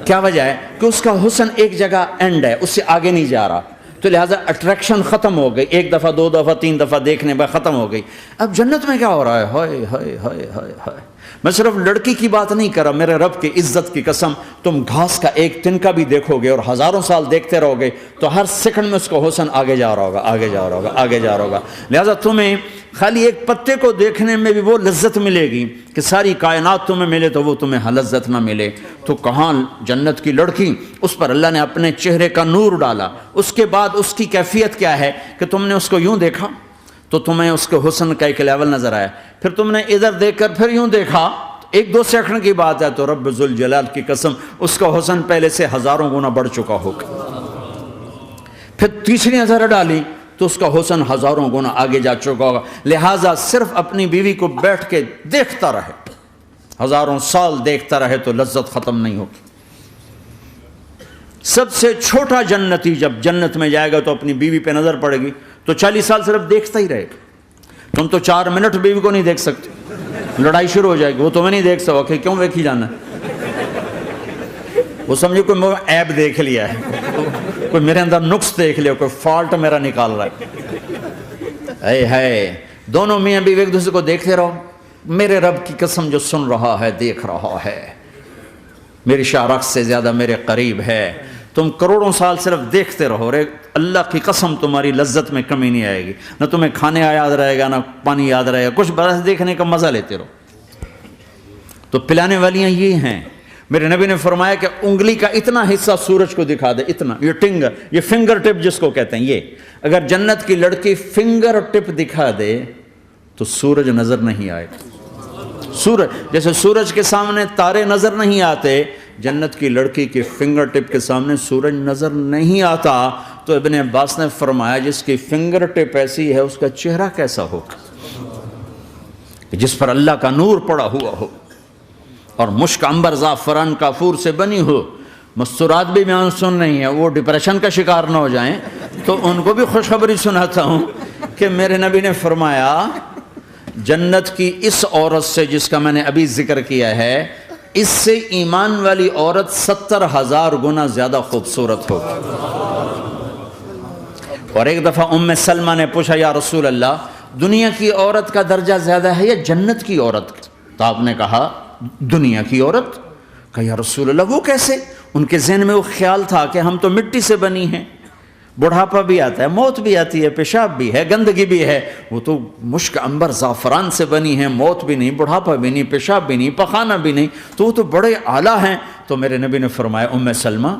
A: کیا وجہ ہے؟ کہ اس کا حسن ایک جگہ اینڈ ہے، اس سے آگے نہیں جا رہا، تو لہٰذا اٹریکشن ختم ہو گئی، 1 دفعہ 2 دفعہ 3 دفعہ دیکھنے بعد ختم ہو گئی۔ اب جنت میں کیا ہو رہا ہے؟ ہائے ہائے ہائے ہائے ہائے، میں صرف لڑکی کی بات نہیں کر رہا، میرے رب کی عزت کی قسم، تم گھاس کا ایک تنکا بھی دیکھو گے اور ہزاروں سال دیکھتے رہو گے تو ہر سیکنڈ میں اس کا حسن آگے جا رہا ہوگا، آگے جا رہا ہوگا، آگے جا رہا ہوگا۔ لہٰذا تمہیں خالی ایک پتے کو دیکھنے میں بھی وہ لذت ملے گی کہ ساری کائنات تمہیں ملے تو وہ تمہیں لذت نہ ملے۔ تو کہاں جنت کی لڑکی، اس پر اللہ نے اپنے چہرے کا نور ڈالا۔ اس کے بعد اس کی کیفیت کیا ہے کہ تم نے اس کو یوں دیکھا تو تمہیں اس کے حسن کا ایک لیول نظر آیا، پھر تم نے ادھر دیکھ کر پھر یوں دیکھا، 1-2 سیکنڈ کی بات ہے، تو رب ذوالجلال کی قسم اس کا حسن پہلے سے ہزاروں گنا بڑھ چکا ہوگا۔ پھر تیسری نظر ڈالی تو اس کا حسن ہزاروں گنا آگے جا چکا ہوگا۔ لہٰذا صرف اپنی بیوی کو بیٹھ کے دیکھتا رہے، ہزاروں سال دیکھتا رہے تو لذت ختم نہیں ہوگی۔ سب سے چھوٹا جنتی جب جنت میں جائے گا تو اپنی بیوی پہ نظر پڑے گی تو 40 سال صرف دیکھتا ہی رہے گا۔ تم تو 4 منٹ بیوی کو نہیں دیکھ سکتے، لڑائی شروع ہو جائے گی، وہ تمہیں نہیں دیکھ سکو کہ کیوں ویکھی جانا ہے، وہ سمجھے کوئی عیب دیکھ لیا ہے، کوئی میرے اندر نقص دیکھ لیا، کوئی فالٹ میرا نکال رہا ہے۔ ہے دونوں میاں بیوی ایک دوسرے کو دیکھتے رہو، میرے رب کی قسم جو سن رہا ہے، دیکھ رہا ہے، میری شارخ سے زیادہ میرے قریب ہے۔ تم کروڑوں سال صرف دیکھتے رہو، رے اللہ کی قسم تمہاری لذت میں کمی نہیں آئے گی، نہ تمہیں کھانے یاد رہے گا، نہ پانی یاد رہے گا، کچھ برس دیکھنے کا مزہ لیتے رہو۔ تو پلانے والیاں یہ ہیں۔ میرے نبی نے فرمایا کہ انگلی کا اتنا حصہ سورج کو دکھا دے، اتنا، یہ فنگر ٹپ جس کو کہتے ہیں، یہ اگر جنت کی لڑکی فنگر ٹپ دکھا دے تو سورج نظر نہیں آئے گا۔ سورج جیسے سورج کے سامنے تارے نظر نہیں آتے، جنت کی لڑکی کے فنگر ٹپ کے سامنے سورج نظر نہیں آتا۔ تو ابن عباس نے فرمایا جس کی فنگر ٹپ ایسی ہے اس کا چہرہ کیسا ہوگا، جس پر اللہ کا نور پڑا ہوا ہو اور مشک عنبر زعفران کافور سے بنی ہو۔ مستورات بھی میں سن نہیں ہے، وہ ڈپریشن کا شکار نہ ہو جائیں، تو ان کو بھی خوشخبری سناتا ہوں کہ میرے نبی نے فرمایا جنت کی اس عورت سے جس کا میں نے ابھی ذکر کیا ہے، اس سے ایمان والی عورت 70,000 گنا زیادہ خوبصورت ہوگی۔ اور ایک دفعہ ام سلمہ نے پوچھا یا رسول اللہ دنیا کی عورت کا درجہ زیادہ ہے یا جنت کی عورت کا؟ تو آپ نے کہا دنیا کی عورت۔ کہا یا رسول اللہ وہ کیسے؟ ان کے ذہن میں وہ خیال تھا کہ ہم تو مٹی سے بنی ہیں، بڑھاپا بھی آتا ہے، موت بھی آتی ہے، پیشاب بھی ہے، گندگی بھی ہے، وہ تو مشک عنبر زعفران سے بنی ہیں، موت بھی نہیں، بڑھاپا بھی نہیں، پیشاب بھی نہیں، پخانہ بھی نہیں، تو وہ تو بڑے اعلیٰ ہیں۔ تو میرے نبی نے فرمایا ام سلمہ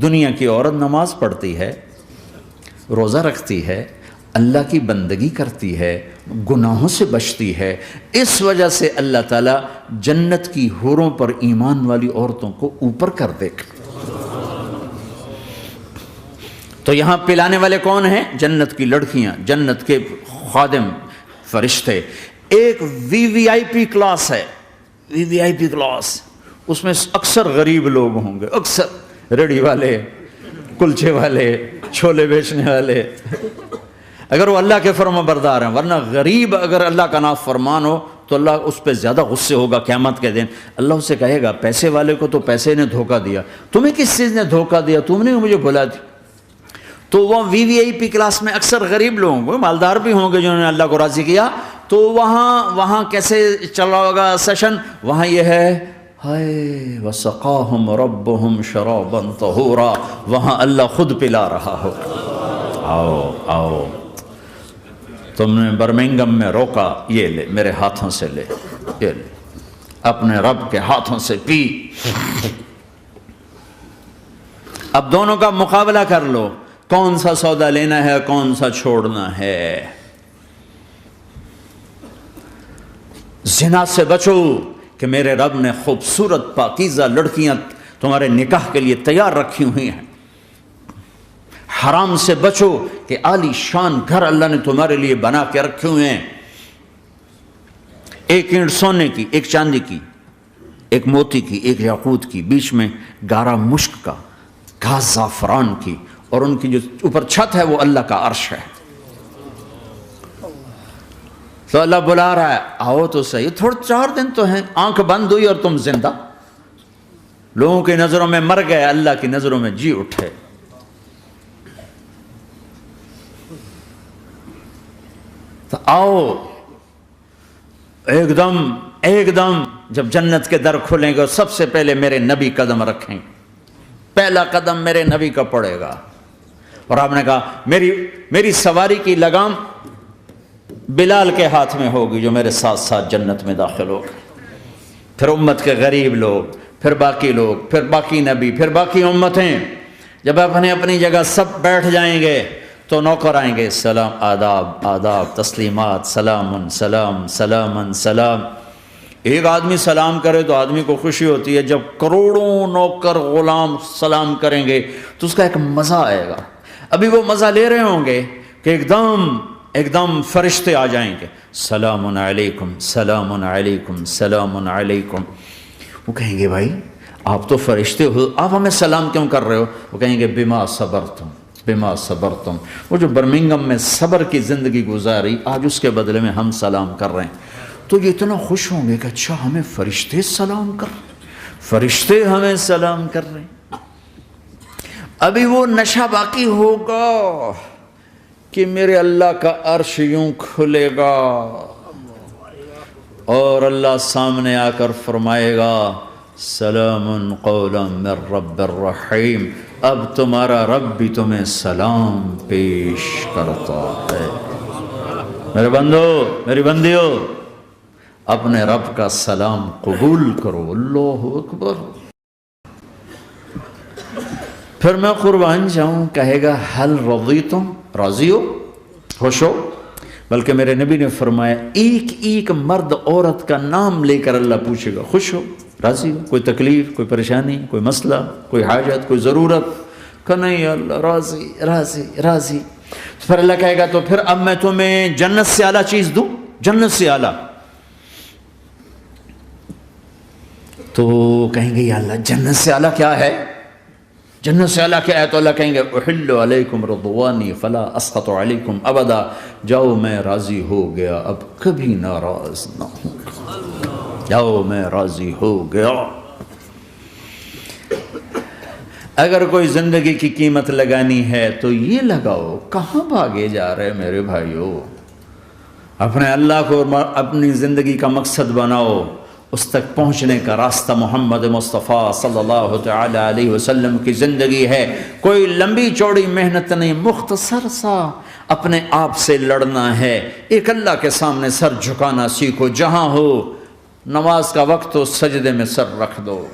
A: دنیا کی عورت نماز پڑھتی ہے، روزہ رکھتی ہے، اللہ کی بندگی کرتی ہے، گناہوں سے بچتی ہے، اس وجہ سے اللہ تعالیٰ جنت کی حوروں پر ایمان والی عورتوں کو اوپر کر دے گا۔ تو یہاں پلانے والے کون ہیں؟ جنت کی لڑکیاں، جنت کے خادم فرشتے۔ ایک وی وی آئی پی کلاس ہے، وی وی آئی پی کلاس، اس میں اکثر غریب لوگ ہوں گے، اکثر ریڑھی والے، کلچے والے، چھولے بیچنے والے، اگر وہ اللہ کے فرما بردار ہیں۔ ورنہ غریب اگر اللہ کا نافرمان ہو تو اللہ اس پہ زیادہ غصے ہوگا قیامت کے دن۔ اللہ اسے کہے گا پیسے والے کو تو پیسے نے دھوکہ دیا، تمہیں کس چیز نے دھوکہ دیا؟ تم نے مجھے بھلا دی۔ تو وہ وی وی آئی پی کلاس میں اکثر غریب لوگ ہوں گے، مالدار بھی ہوں گے جنہوں نے اللہ کو راضی کیا۔ تو وہاں کیسے چل رہا ہوگا سیشن؟ وہاں یہ ہے ہائے وسقاہم ربہم شرابا طہورا، وہاں اللہ خود پلا رہا ہو، آؤ آؤ تم نے برمنگم میں روکا، یہ لے میرے ہاتھوں سے لے، یہ لے اپنے رب کے ہاتھوں سے پی۔ اب دونوں کا مقابلہ کر لو، کون سا سودا لینا ہے، کون سا چھوڑنا ہے۔ زنا سے بچو کہ میرے رب نے خوبصورت پاکیزہ لڑکیاں تمہارے نکاح کے لیے تیار رکھی ہوئی ہیں۔ حرام سے بچو کہ عالی شان گھر اللہ نے تمہارے لیے بنا کے رکھے ہوئے ہیں، ایک اینٹ سونے کی، ایک چاندی کی، ایک موتی کی، ایک یاقوت کی، بیچ میں گارا مشک کا، گھاس زعفران کی، اور ان کی جو اوپر چھت ہے وہ اللہ کا عرش ہے۔ تو اللہ بلا رہا ہے آؤ تو صحیح، تھوڑے 4 دن تو ہیں، آنکھ بند ہوئی اور تم زندہ، لوگوں کی نظروں میں مر گئے، اللہ کی نظروں میں جی اٹھے۔ تو آؤ ایک دم جب جنت کے در کھلیں گے سب سے پہلے میرے نبی قدم رکھیں گے، پہلا قدم میرے نبی کا پڑے گا۔ اور آپ نے کہا میری سواری کی لگام بلال کے ہاتھ میں ہوگی جو میرے ساتھ ساتھ جنت میں داخل ہوگا، پھر امت کے غریب لوگ، پھر باقی لوگ، پھر باقی نبی، پھر باقی امتیں۔ جب اپنی جگہ سب بیٹھ جائیں گے تو نوکر آئیں گے، سلام، آداب آداب، تسلیمات، سلام سلام سلام سلام۔ ایک آدمی سلام کرے تو آدمی کو خوشی ہوتی ہے، جب کروڑوں نوکر غلام سلام کریں گے تو اس کا ایک مزہ آئے گا۔ ابھی وہ مزہ لے رہے ہوں گے کہ ایک دم فرشتے آ جائیں گے، سلام علیکم سلام علیکم سلام علیکم۔ وہ کہیں گے بھائی آپ تو فرشتے ہو، آپ ہمیں سلام کیوں کر رہے ہو؟ وہ کہیں گے بما صبرتم بما صبرتم، وہ جو برمنگم میں صبر کی زندگی گزاری آج اس کے بدلے میں ہم سلام کر رہے ہیں۔ تو یہ اتنا خوش ہوں گے کہ اچھا ہمیں فرشتے سلام کر رہے ہیں، فرشتے ہمیں سلام کر رہے ہیں۔ ابھی وہ نشہ باقی ہوگا کہ میرے اللہ کا عرش یوں کھلے گا اور اللہ سامنے آ کر فرمائے گا سلام قولا من رب الرحیم، اب تمہارا رب بھی تمہیں سلام پیش کرتا ہے۔ میرے بندو میری بندیو، اپنے رب کا سلام قبول کرو، اللہ اکبر۔ پھر میں قربان جاؤں، کہے گا حل رضیتم، راضی ہو، خوش ہو؟ بلکہ میرے نبی نے فرمایا ایک ایک مرد عورت کا نام لے کر اللہ پوچھے گا، خوش ہو، راضی ہو، کوئی تکلیف، کوئی پریشانی، کوئی مسئلہ، کوئی حاجت، کوئی ضرورت؟ کہ نہیں اللہ راضی راضی راضی۔ پھر اللہ کہے گا تو پھر اب میں تمہیں جنت سے اعلیٰ چیز دوں، جنت سے اعلیٰ؟ تو کہیں گے یا اللہ جنت سے اعلیٰ کیا ہے؟ جنت سے اعلیٰ کیا ہے؟ تو اللہ کہیں گے احل علیکم رضوانی فلا اسخط علیکم ابدا، جاؤ میں راضی ہو گیا اب کبھی ناراض نہ ہوں، جاؤ میں راضی ہو گیا۔ اگر کوئی زندگی کی قیمت لگانی ہے تو یہ لگاؤ، کہاں بھاگے جا رہے میرے بھائیو؟ اپنے اللہ کو اپنی زندگی کا مقصد بناؤ، اس تک پہنچنے کا راستہ محمد مصطفیٰ صلی اللہ تعالی علیہ وسلم کی زندگی ہے۔ کوئی لمبی چوڑی محنت نہیں، مختصر سا اپنے آپ سے لڑنا ہے، ایک اللہ کے سامنے سر جھکانا سیکھو، جہاں ہو نماز کا وقت ہو سجدے میں سر رکھ دو،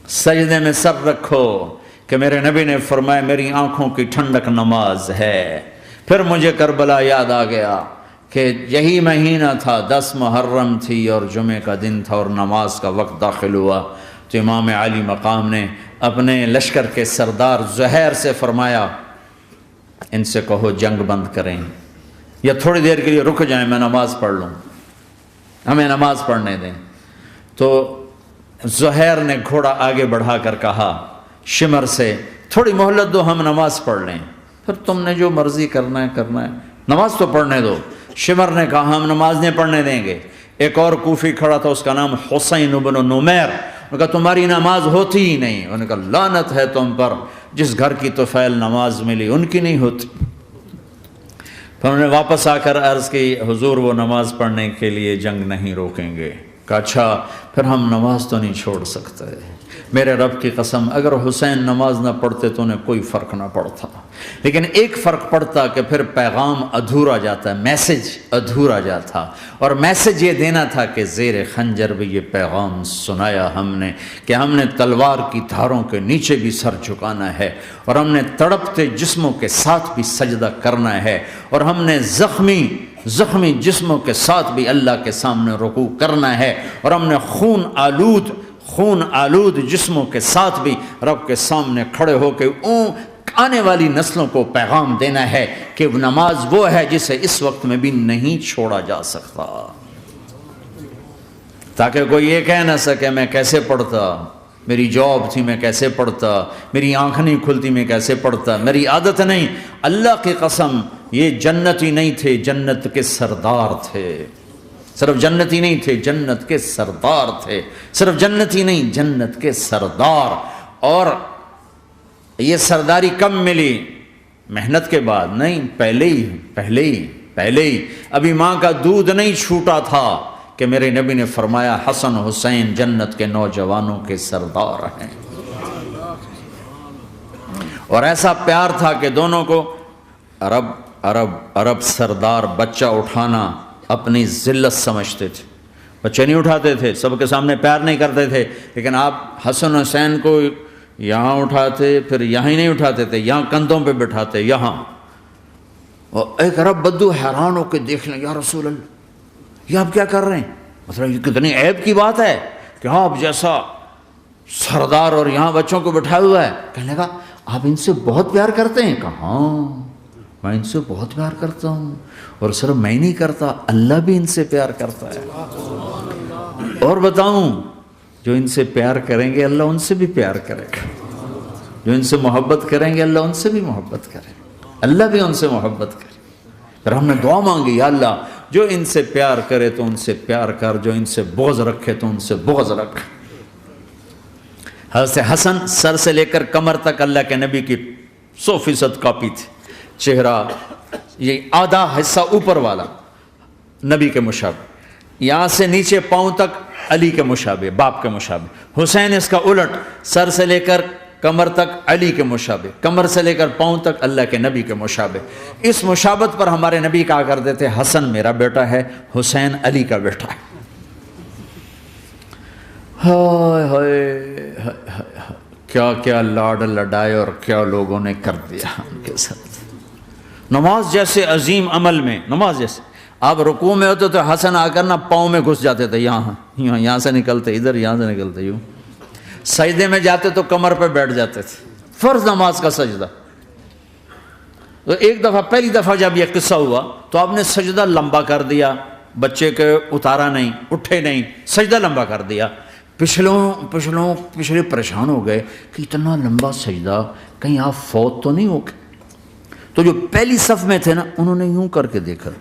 A: سجدے میں سر رکھو، کہ میرے نبی نے فرمایا میری آنکھوں کی ٹھنڈک نماز ہے۔ پھر مجھے کربلا یاد آ گیا کہ یہی مہینہ تھا، 10 محرم تھی اور جمعہ کا دن تھا اور نماز کا وقت داخل ہوا، تو امام علی مقام نے اپنے لشکر کے سردار زہیر سے فرمایا ان سے کہو جنگ بند کریں یا تھوڑی دیر کے لیے رک جائیں، میں نماز پڑھ لوں، ہمیں نماز پڑھنے دیں۔ تو زہیر نے گھوڑا آگے بڑھا کر کہا شمر سے تھوڑی مہلت دو، ہم نماز پڑھ لیں، پھر تم نے جو مرضی کرنا ہے، نماز تو پڑھنے دو۔ شمر نے کہا ہم نماز نہیں پڑھنے دیں گے۔ ایک اور کوفی کھڑا تھا، اس کا نام حسین بن نمیر، انہوں نے کہا تمہاری نماز ہوتی ہی نہیں۔ انہوں نے کہا لعنت ہے تم پر، جس گھر کی طفیل نماز ملی ان کی نہیں ہوتی۔ پھر انہوں نے واپس آ کر عرض کی حضور وہ نماز پڑھنے کے لیے جنگ نہیں روکیں گے۔ کہا اچھا پھر ہم نماز تو نہیں چھوڑ سکتے۔ میرے رب کی قسم اگر حسین نماز نہ پڑھتے تو انہیں کوئی فرق نہ پڑتا، لیکن ایک فرق پڑتا کہ پھر پیغام ادھورا جاتا، میسج ادھورا جاتا، اور میسج یہ دینا تھا کہ زیر خنجر بھی یہ پیغام سنایا ہم نے کہ ہم نے تلوار کی دھاروں کے نیچے بھی سر جھکانا ہے، اور ہم نے تڑپتے جسموں کے ساتھ بھی سجدہ کرنا ہے، اور ہم نے زخمی جسموں کے ساتھ بھی اللہ کے سامنے رکوع کرنا ہے، اور ہم نے خون آلود جسموں کے ساتھ بھی رب کے سامنے کھڑے ہو کے آنے والی نسلوں کو پیغام دینا ہے کہ نماز وہ ہے جسے اس وقت میں بھی نہیں چھوڑا جا سکتا، تاکہ کوئی یہ کہہ نہ سکے میں کیسے پڑھتا، میری جاب تھی میں کیسے پڑھتا، میری آنکھ نہیں کھلتی میں کیسے پڑھتا، میری عادت نہیں۔ اللہ کی قسم یہ جنتی نہیں تھے، جنت کے سردار تھے، صرف جنتی نہیں تھے، جنت کے سردار تھے، صرف جنتی نہیں جنت کے سردار۔ اور یہ سرداری کب ملی؟ محنت کے بعد نہیں، پہلے ہی ابھی ماں کا دودھ نہیں چھوٹا تھا کہ میرے نبی نے فرمایا حسن حسین جنت کے نوجوانوں کے سردار ہیں، اور ایسا پیار تھا کہ دونوں کو عرب سردار بچہ اٹھانا اپنی ذلت سمجھتے تھے، بچے نہیں اٹھاتے تھے، سب کے سامنے پیار نہیں کرتے تھے، لیکن آپ حسن حسین کو یہاں اٹھاتے، پھر یہاں ہی نہیں اٹھاتے تھے، یہاں کندھوں پہ بٹھاتے، یہاں۔ اور ایک عرب بدو حیران ہو کے دیکھ لیں، یا رسول اللہ یہ آپ کیا کر رہے ہیں؟ مطلب یہ کتنی عیب کی بات ہے کہ آپ جیسا سردار اور یہاں بچوں کو بٹھایا ہوا ہے۔ کہنے لگا آپ ان سے بہت پیار کرتے ہیں؟ کہا ہاں میں ان سے بہت پیار کرتا ہوں، اور صرف میں نہیں کرتا، اللہ بھی ان سے پیار کرتا ہے۔ اور بتاؤں جو ان سے پیار کریں گے اللہ ان سے بھی پیار کرے گا، جو ان سے محبت کریں گے اللہ ان سے بھی محبت کرے گا، اللہ بھی ان سے محبت کرے۔ پھر ہم نے دعا مانگی یا اللہ جو ان سے پیار کرے تو ان سے پیار کر، جو ان سے بغض رکھے تو ان سے بغض رکھ۔ حضرت حسن سر سے لے کر کمر تک اللہ کے نبی کی 100% کاپی تھی، چہرہ یہ آدھا حصہ اوپر والا نبی کے مشابہ، یہاں سے نیچے پاؤں تک علی کے مشابہ، باپ کے مشابہ۔ حسین اس کا الٹ، سر سے لے کر کمر تک علی کے مشابہ، کمر سے لے کر پاؤں تک اللہ کے نبی کے مشابہ۔ اس مشابہت پر ہمارے نبی کہا کرتے تھے حسن میرا بیٹا ہے، حسین علی کا بیٹا ہے۔ ہائے ہائے کیا کیا لاڈ لڈائے اور کیا لوگوں نے کر دیا ان کے ساتھ۔ نماز جیسے عظیم عمل میں، نماز جیسے آپ رکوع میں ہوتے تو حسن آ کر نا پاؤں میں گھس جاتے تھے، یہاں سے نکلتے ادھر، یہاں سے نکلتے یوں. سجدے میں جاتے تو کمر پہ بیٹھ جاتے تھے. فرض نماز کا سجدہ. تو ایک دفعہ، پہلی دفعہ جب یہ قصہ ہوا تو آپ نے سجدہ لمبا کر دیا، بچے کے اتارا نہیں، اٹھے نہیں، سجدہ لمبا کر دیا. پچھلے پریشان ہو گئے کہ اتنا لمبا سجدہ، کہیں آپ فوت تو نہیں ہو گئے. تو جو پہلی صف میں تھے نا، انہوں نے یوں کر کے دیکھا،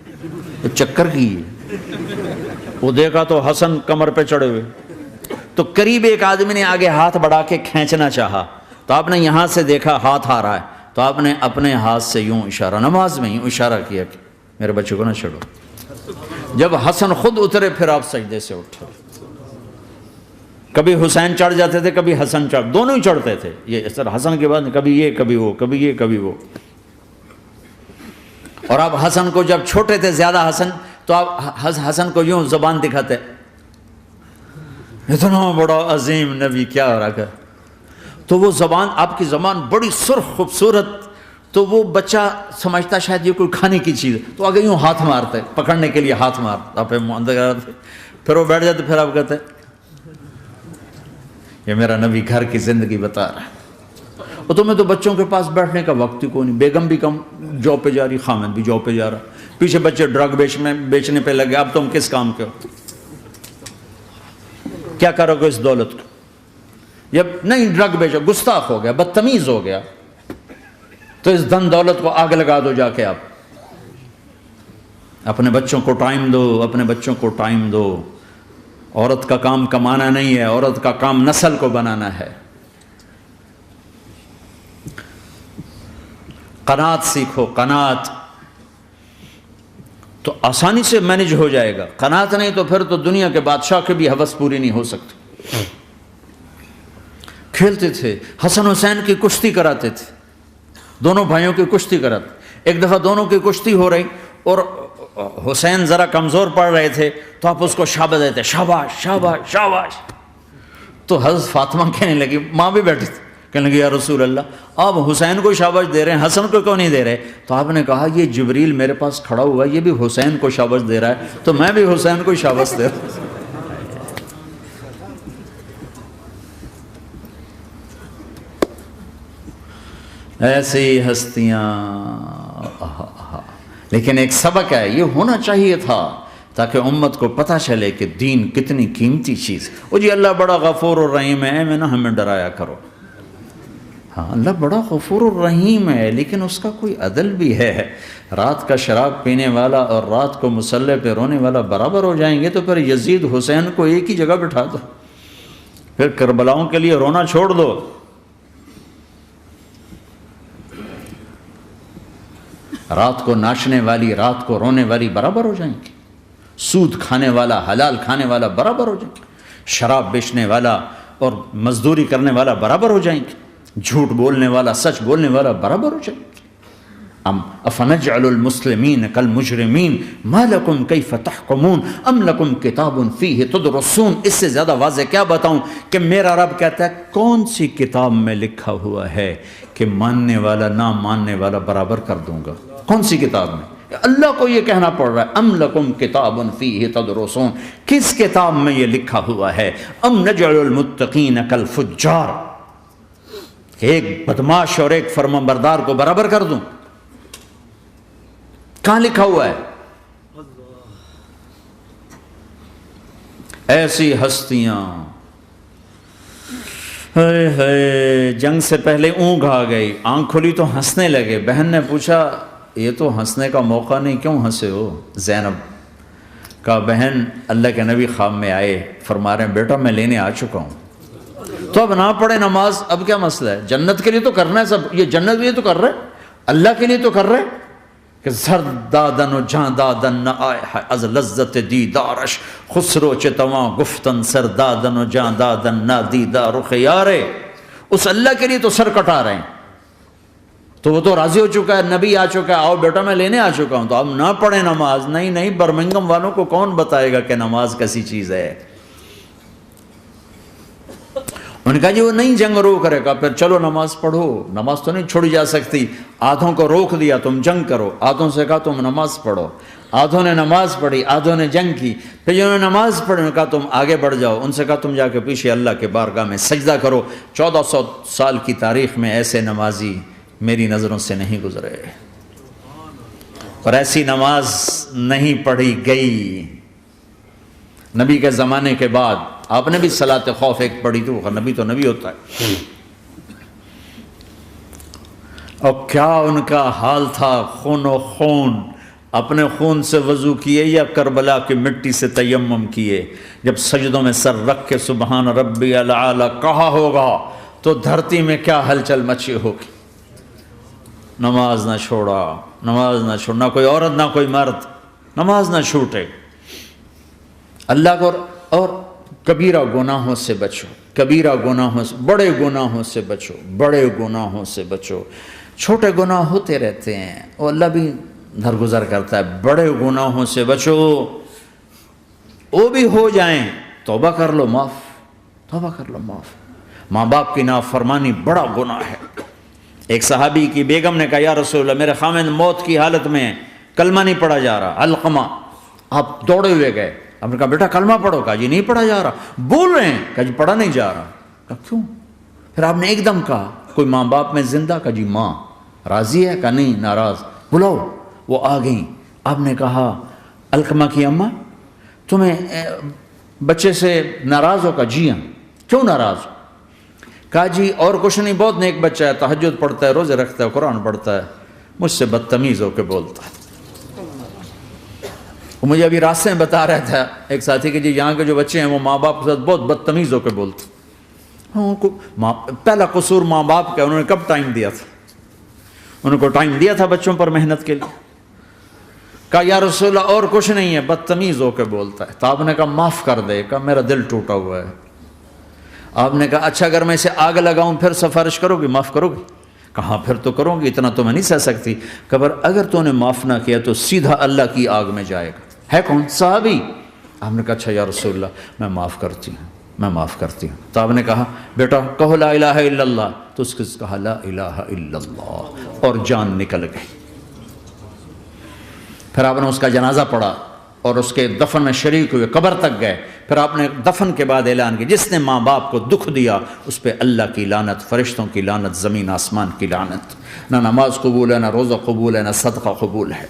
A: چکر کی وہ دیکھا تو حسن کمر پہ چڑھے ہوئے. تو قریب ایک آدمی نے آگے ہاتھ بڑھا کے کھینچنا چاہا، تو آپ نے یہاں سے دیکھا ہاتھ آ رہا ہے، تو آپ نے اپنے ہاتھ سے یوں اشارہ، نماز میں یوں اشارہ کیا کہ میرے بچے کو نہ چھڑو. جب حسن خود اترے پھر آپ سجدے سے اٹھے. کبھی حسین چڑھ جاتے تھے، کبھی حسن دونوں ہی چڑھتے تھے. یہ اس طرح حسن کے بعد کبھی یہ کبھی وہ، کبھی یہ کبھی وہ. اور آپ حسن کو جب چھوٹے تھے زیادہ حسن، تو آپ حسن کو یوں زبان دکھاتے، اتنا بڑا عظیم نبی کیا ہو رہا ہے. تو وہ زبان، آپ کی زبان بڑی سرخ خوبصورت، تو وہ بچہ سمجھتا شاید یہ کوئی کھانے کی چیز ہے، تو آگے یوں ہاتھ مارتے، پکڑنے کے لیے ہاتھ مارتا، پھر وہ بیٹھ جاتے. پھر آپ کہتے یہ میرا نبی گھر کی زندگی بتا رہا ہے. اور تمہیں تو بچوں کے پاس بیٹھنے کا وقت ہی کوئی نہیں. بیگم بھی کم جاب پہ جا رہی، خامد بھی جاب پہ جا رہا، پیچھے بچے ڈرگ بیچنے پہ لگے. اب تم کس کام کے ہو؟ کیا کرو گے اس دولت کو؟ جب نہیں ڈرگ بیچو، گستاخ ہو گیا، بدتمیز ہو گیا، تو اس دن دولت کو آگ لگا دو جا کے. آپ اپنے بچوں کو ٹائم دو، اپنے بچوں کو ٹائم دو. عورت کا کام کمانا نہیں ہے، عورت کا کام نسل کو بنانا ہے. قناعت سیکھو، قناعت تو آسانی سے مینج ہو جائے گا. قناعت نہیں تو پھر تو دنیا کے بادشاہ کی بھی ہوس پوری نہیں ہو سکتی. کھیلتے تھے، حسن حسین کی کشتی کراتے تھے، دونوں بھائیوں کی کشتی کراتے. ایک دفعہ دونوں کی کشتی ہو رہی اور حسین ذرا کمزور پڑ رہے تھے، تو آپ اس کو شاباش دیتے، شاباش شاباش شاباش. تو حضرت فاطمہ کہنے لگی، ماں بھی بیٹھی تھی، کہنے لگی یا رسول اللہ آپ حسین کو شاباش دے رہے ہیں، حسن کو کیوں نہیں دے رہے؟ تو آپ نے کہا یہ جبریل میرے پاس کھڑا ہوا ہے، یہ بھی حسین کو شاباش دے رہا ہے، تو میں بھی حسین کو شاباش دے رہا ہوں. ایسی ہستیاں. لیکن ایک سبق ہے، یہ ہونا چاہیے تھا تاکہ امت کو پتہ چلے کہ دین کتنی قیمتی چیز. وہ جی اللہ بڑا غفور الرحیم ہے، میں نہ ہمیں ڈرایا کرو. ہاں اللہ بڑا غفور الرحیم ہے، لیکن اس کا کوئی عدل بھی ہے. رات کا شراب پینے والا اور رات کو مسلح پہ رونے والا برابر ہو جائیں گے؟ تو پھر یزید حسین کو ایک ہی جگہ بٹھا دو، پھر کربلاؤں کے لیے رونا چھوڑ دو. رات کو ناچنے والی، رات کو رونے والی برابر ہو جائیں گے. سود کھانے والا، حلال کھانے والا برابر ہو جائیں گے. شراب بیچنے والا اور مزدوری کرنے والا برابر ہو جائیں گے. جھوٹ بولنے والا، سچ بولنے والا برابر ہو جائیں گے. افنجعل المسلمین کالمجرمین ما لکم کیف تحکمون ام لکم کتاب فیہ تدرسون. اس سے زیادہ واضح کیا بتاؤں کہ میرا رب کہتا ہے کون سی کتاب میں لکھا ہوا ہے کہ ماننے والا نہ ماننے والا برابر کر دوں گا؟ کون سی کتاب میں؟ اللہ کو یہ کہنا پڑ رہا ہے ام لکم کتاب فیہ تدرسون. کس کتاب میں یہ لکھا ہوا ہے؟ ام نجعل المتقین کالفجار، کہ ایک بدماش اور ایک فرمانبردار کو برابر کر دوں؟ کہاں لکھا ہوا ہے؟ ایسی ہستیاں. جنگ سے پہلے اونگ آ گئی، آنکھ کھلی تو ہنسنے لگے. بہن نے پوچھا یہ تو ہنسنے کا موقع نہیں، کیوں ہنسے ہو؟ زینب کہا بہن اللہ کے نبی خواب میں آئے، فرما رہے ہیں بیٹا میں لینے آ چکا ہوں. تو اب نہ پڑھے نماز، اب کیا مسئلہ ہے؟ جنت کے لیے تو کرنا ہے سب، یہ جنت کے لیے تو کر رہے، اللہ کے لیے تو کر رہے کہ زر دادن و جان دادن نہ آئے ہے از لذت دیدارش خسرو چتواں گفتن سر دادن و جان دادن نہ دیدار رخ یارے. اس اللہ کے لیے تو سر کٹا رہے ہیں. تو وہ تو راضی ہو چکا ہے، نبی آ چکا ہے، آؤ بیٹا میں لینے آ چکا ہوں. تو اب نہ پڑھیں نماز؟ نہیں، برمنگم والوں کو کون بتائے گا کہ نماز کیسی چیز ہے؟ انہوں نے کہا جی وہ نہیں جنگ روک رہے. کہا پھر چلو نماز پڑھو. نماز تو نہیں چھوڑی جا سکتی. آدھوں کو روک دیا تم جنگ کرو, آدھوں سے کہا تم نماز پڑھو. آدھوں نے نماز پڑھی, آدھوں نے جنگ کی. پھر جنہوں نے نماز پڑھی انہوں نے کہا تم آگے بڑھ جاؤ. ان سے کہا تم جا کے پیچھے اللہ کے بارگاہ میں سجدہ کرو. 1400 سال کی تاریخ میں ایسے نمازی میری نظروں سے نہیں گزرے, اور ایسی نماز نہیں پڑھی گئی. نبی کے زمانے کے بعد آپ نے بھی صلاۃ خوف ایک پڑھی تھی, وہ نبی تو نبی ہوتا ہے. اور کیا ان کا حال تھا, خون و خون, اپنے خون سے وضو کیے یا کربلا کی مٹی سے تیمم کیے. جب سجدوں میں سر رکھ کے سبحان ربی الاعلی کہا ہوگا تو دھرتی میں کیا ہلچل مچی ہوگی. نماز نہ چھوڑا, نماز نہ چھوڑ, نہ کوئی عورت نہ کوئی مرد, نماز نہ چھوٹے. اللہ کو اور کبیرہ گناہوں سے بچو, کبیرہ گناہوں سے, بڑے گناہوں سے بچو, بڑے گناہوں سے بچو. چھوٹے گناہ ہوتے رہتے ہیں, وہ اللہ بھی درگزر کرتا ہے. بڑے گناہوں سے بچو, وہ بھی ہو جائیں توبہ کر لو معاف, توبہ کر لو معاف. ماں باپ کی نافرمانی بڑا گناہ ہے. ایک صحابی کی بیگم نے کہا یا رسول اللہ میرے خاوند موت کی حالت میں کلمہ نہیں پڑھا جا رہا. علقمہ, آپ دوڑے ہوئے گئے. آپ نے کہا بیٹا کلمہ پڑھو. کہا جی نہیں پڑھا جا رہا. بول رہے ہیں. کہا جی پڑھا نہیں جا رہا. کہا کیوں؟ پھر آپ نے ایک دم کہا کوئی ماں باپ میں زندہ؟ کہا جی ماں. راضی ہے؟ کہا نہیں ناراض. بلاؤ. وہ آ گئیں. آپ نے کہا علقمہ کی اماں تمہیں بچے سے ناراض ہو؟ کہا جی ہاں. کیوں ناراض ہو؟ کہا جی اور کچھ نہیں, بہت نیک بچہ ہے, تہجد پڑھتا ہے, روزے رکھتا ہے, قرآن پڑھتا ہے, مجھ سے بدتمیز ہو کے بولتا ہے. وہ مجھے ابھی راستے میں بتا رہا تھا ایک ساتھی کہ جی یہاں کے جو بچے ہیں وہ ماں باپ کے ساتھ بہت بدتمیز ہو کے بولتے. ان کو پہلا قصور ماں باپ کا. انہوں نے کب ٹائم دیا تھا؟ انہوں کو ٹائم دیا تھا بچوں پر محنت کے لیے. کہا یا رسول اللہ اور کچھ نہیں ہے, بدتمیز ہو کے بولتا ہے. تو آپ نے کہا معاف کر دے. کہا میرا دل ٹوٹا ہوا ہے. آپ نے کہا اچھا اگر میں اسے آگ لگاؤں پھر سفارش کرو گی, معاف کرو گی؟ کہاں پھر تو کروں گی, اتنا تو میں نہیں سہ سکتی. خبر اگر تو نے معاف نہ کیا تو سیدھا اللہ کی آگ میں جائے گا. ہے کون؟ صحابی. آپ نے کہا اچھا یا رسول اللہ میں معاف کرتی ہوں, میں معاف کرتی ہوں. تو آپ نے کہا بیٹا کہو لا الہ الا اللہ. تو اس نے کہا لا الہ الا اللہ, اور جان نکل گئی. پھر آپ نے اس کا جنازہ پڑھا اور اس کے دفن میں شریک ہوئے, قبر تک گئے. پھر آپ نے دفن کے بعد اعلان کیا جس نے ماں باپ کو دکھ دیا اس پہ اللہ کی لعنت, فرشتوں کی لعنت, زمین آسمان کی لعنت. نہ نماز قبول ہے, نہ روزہ قبول ہے, نہ صدقہ قبول ہے.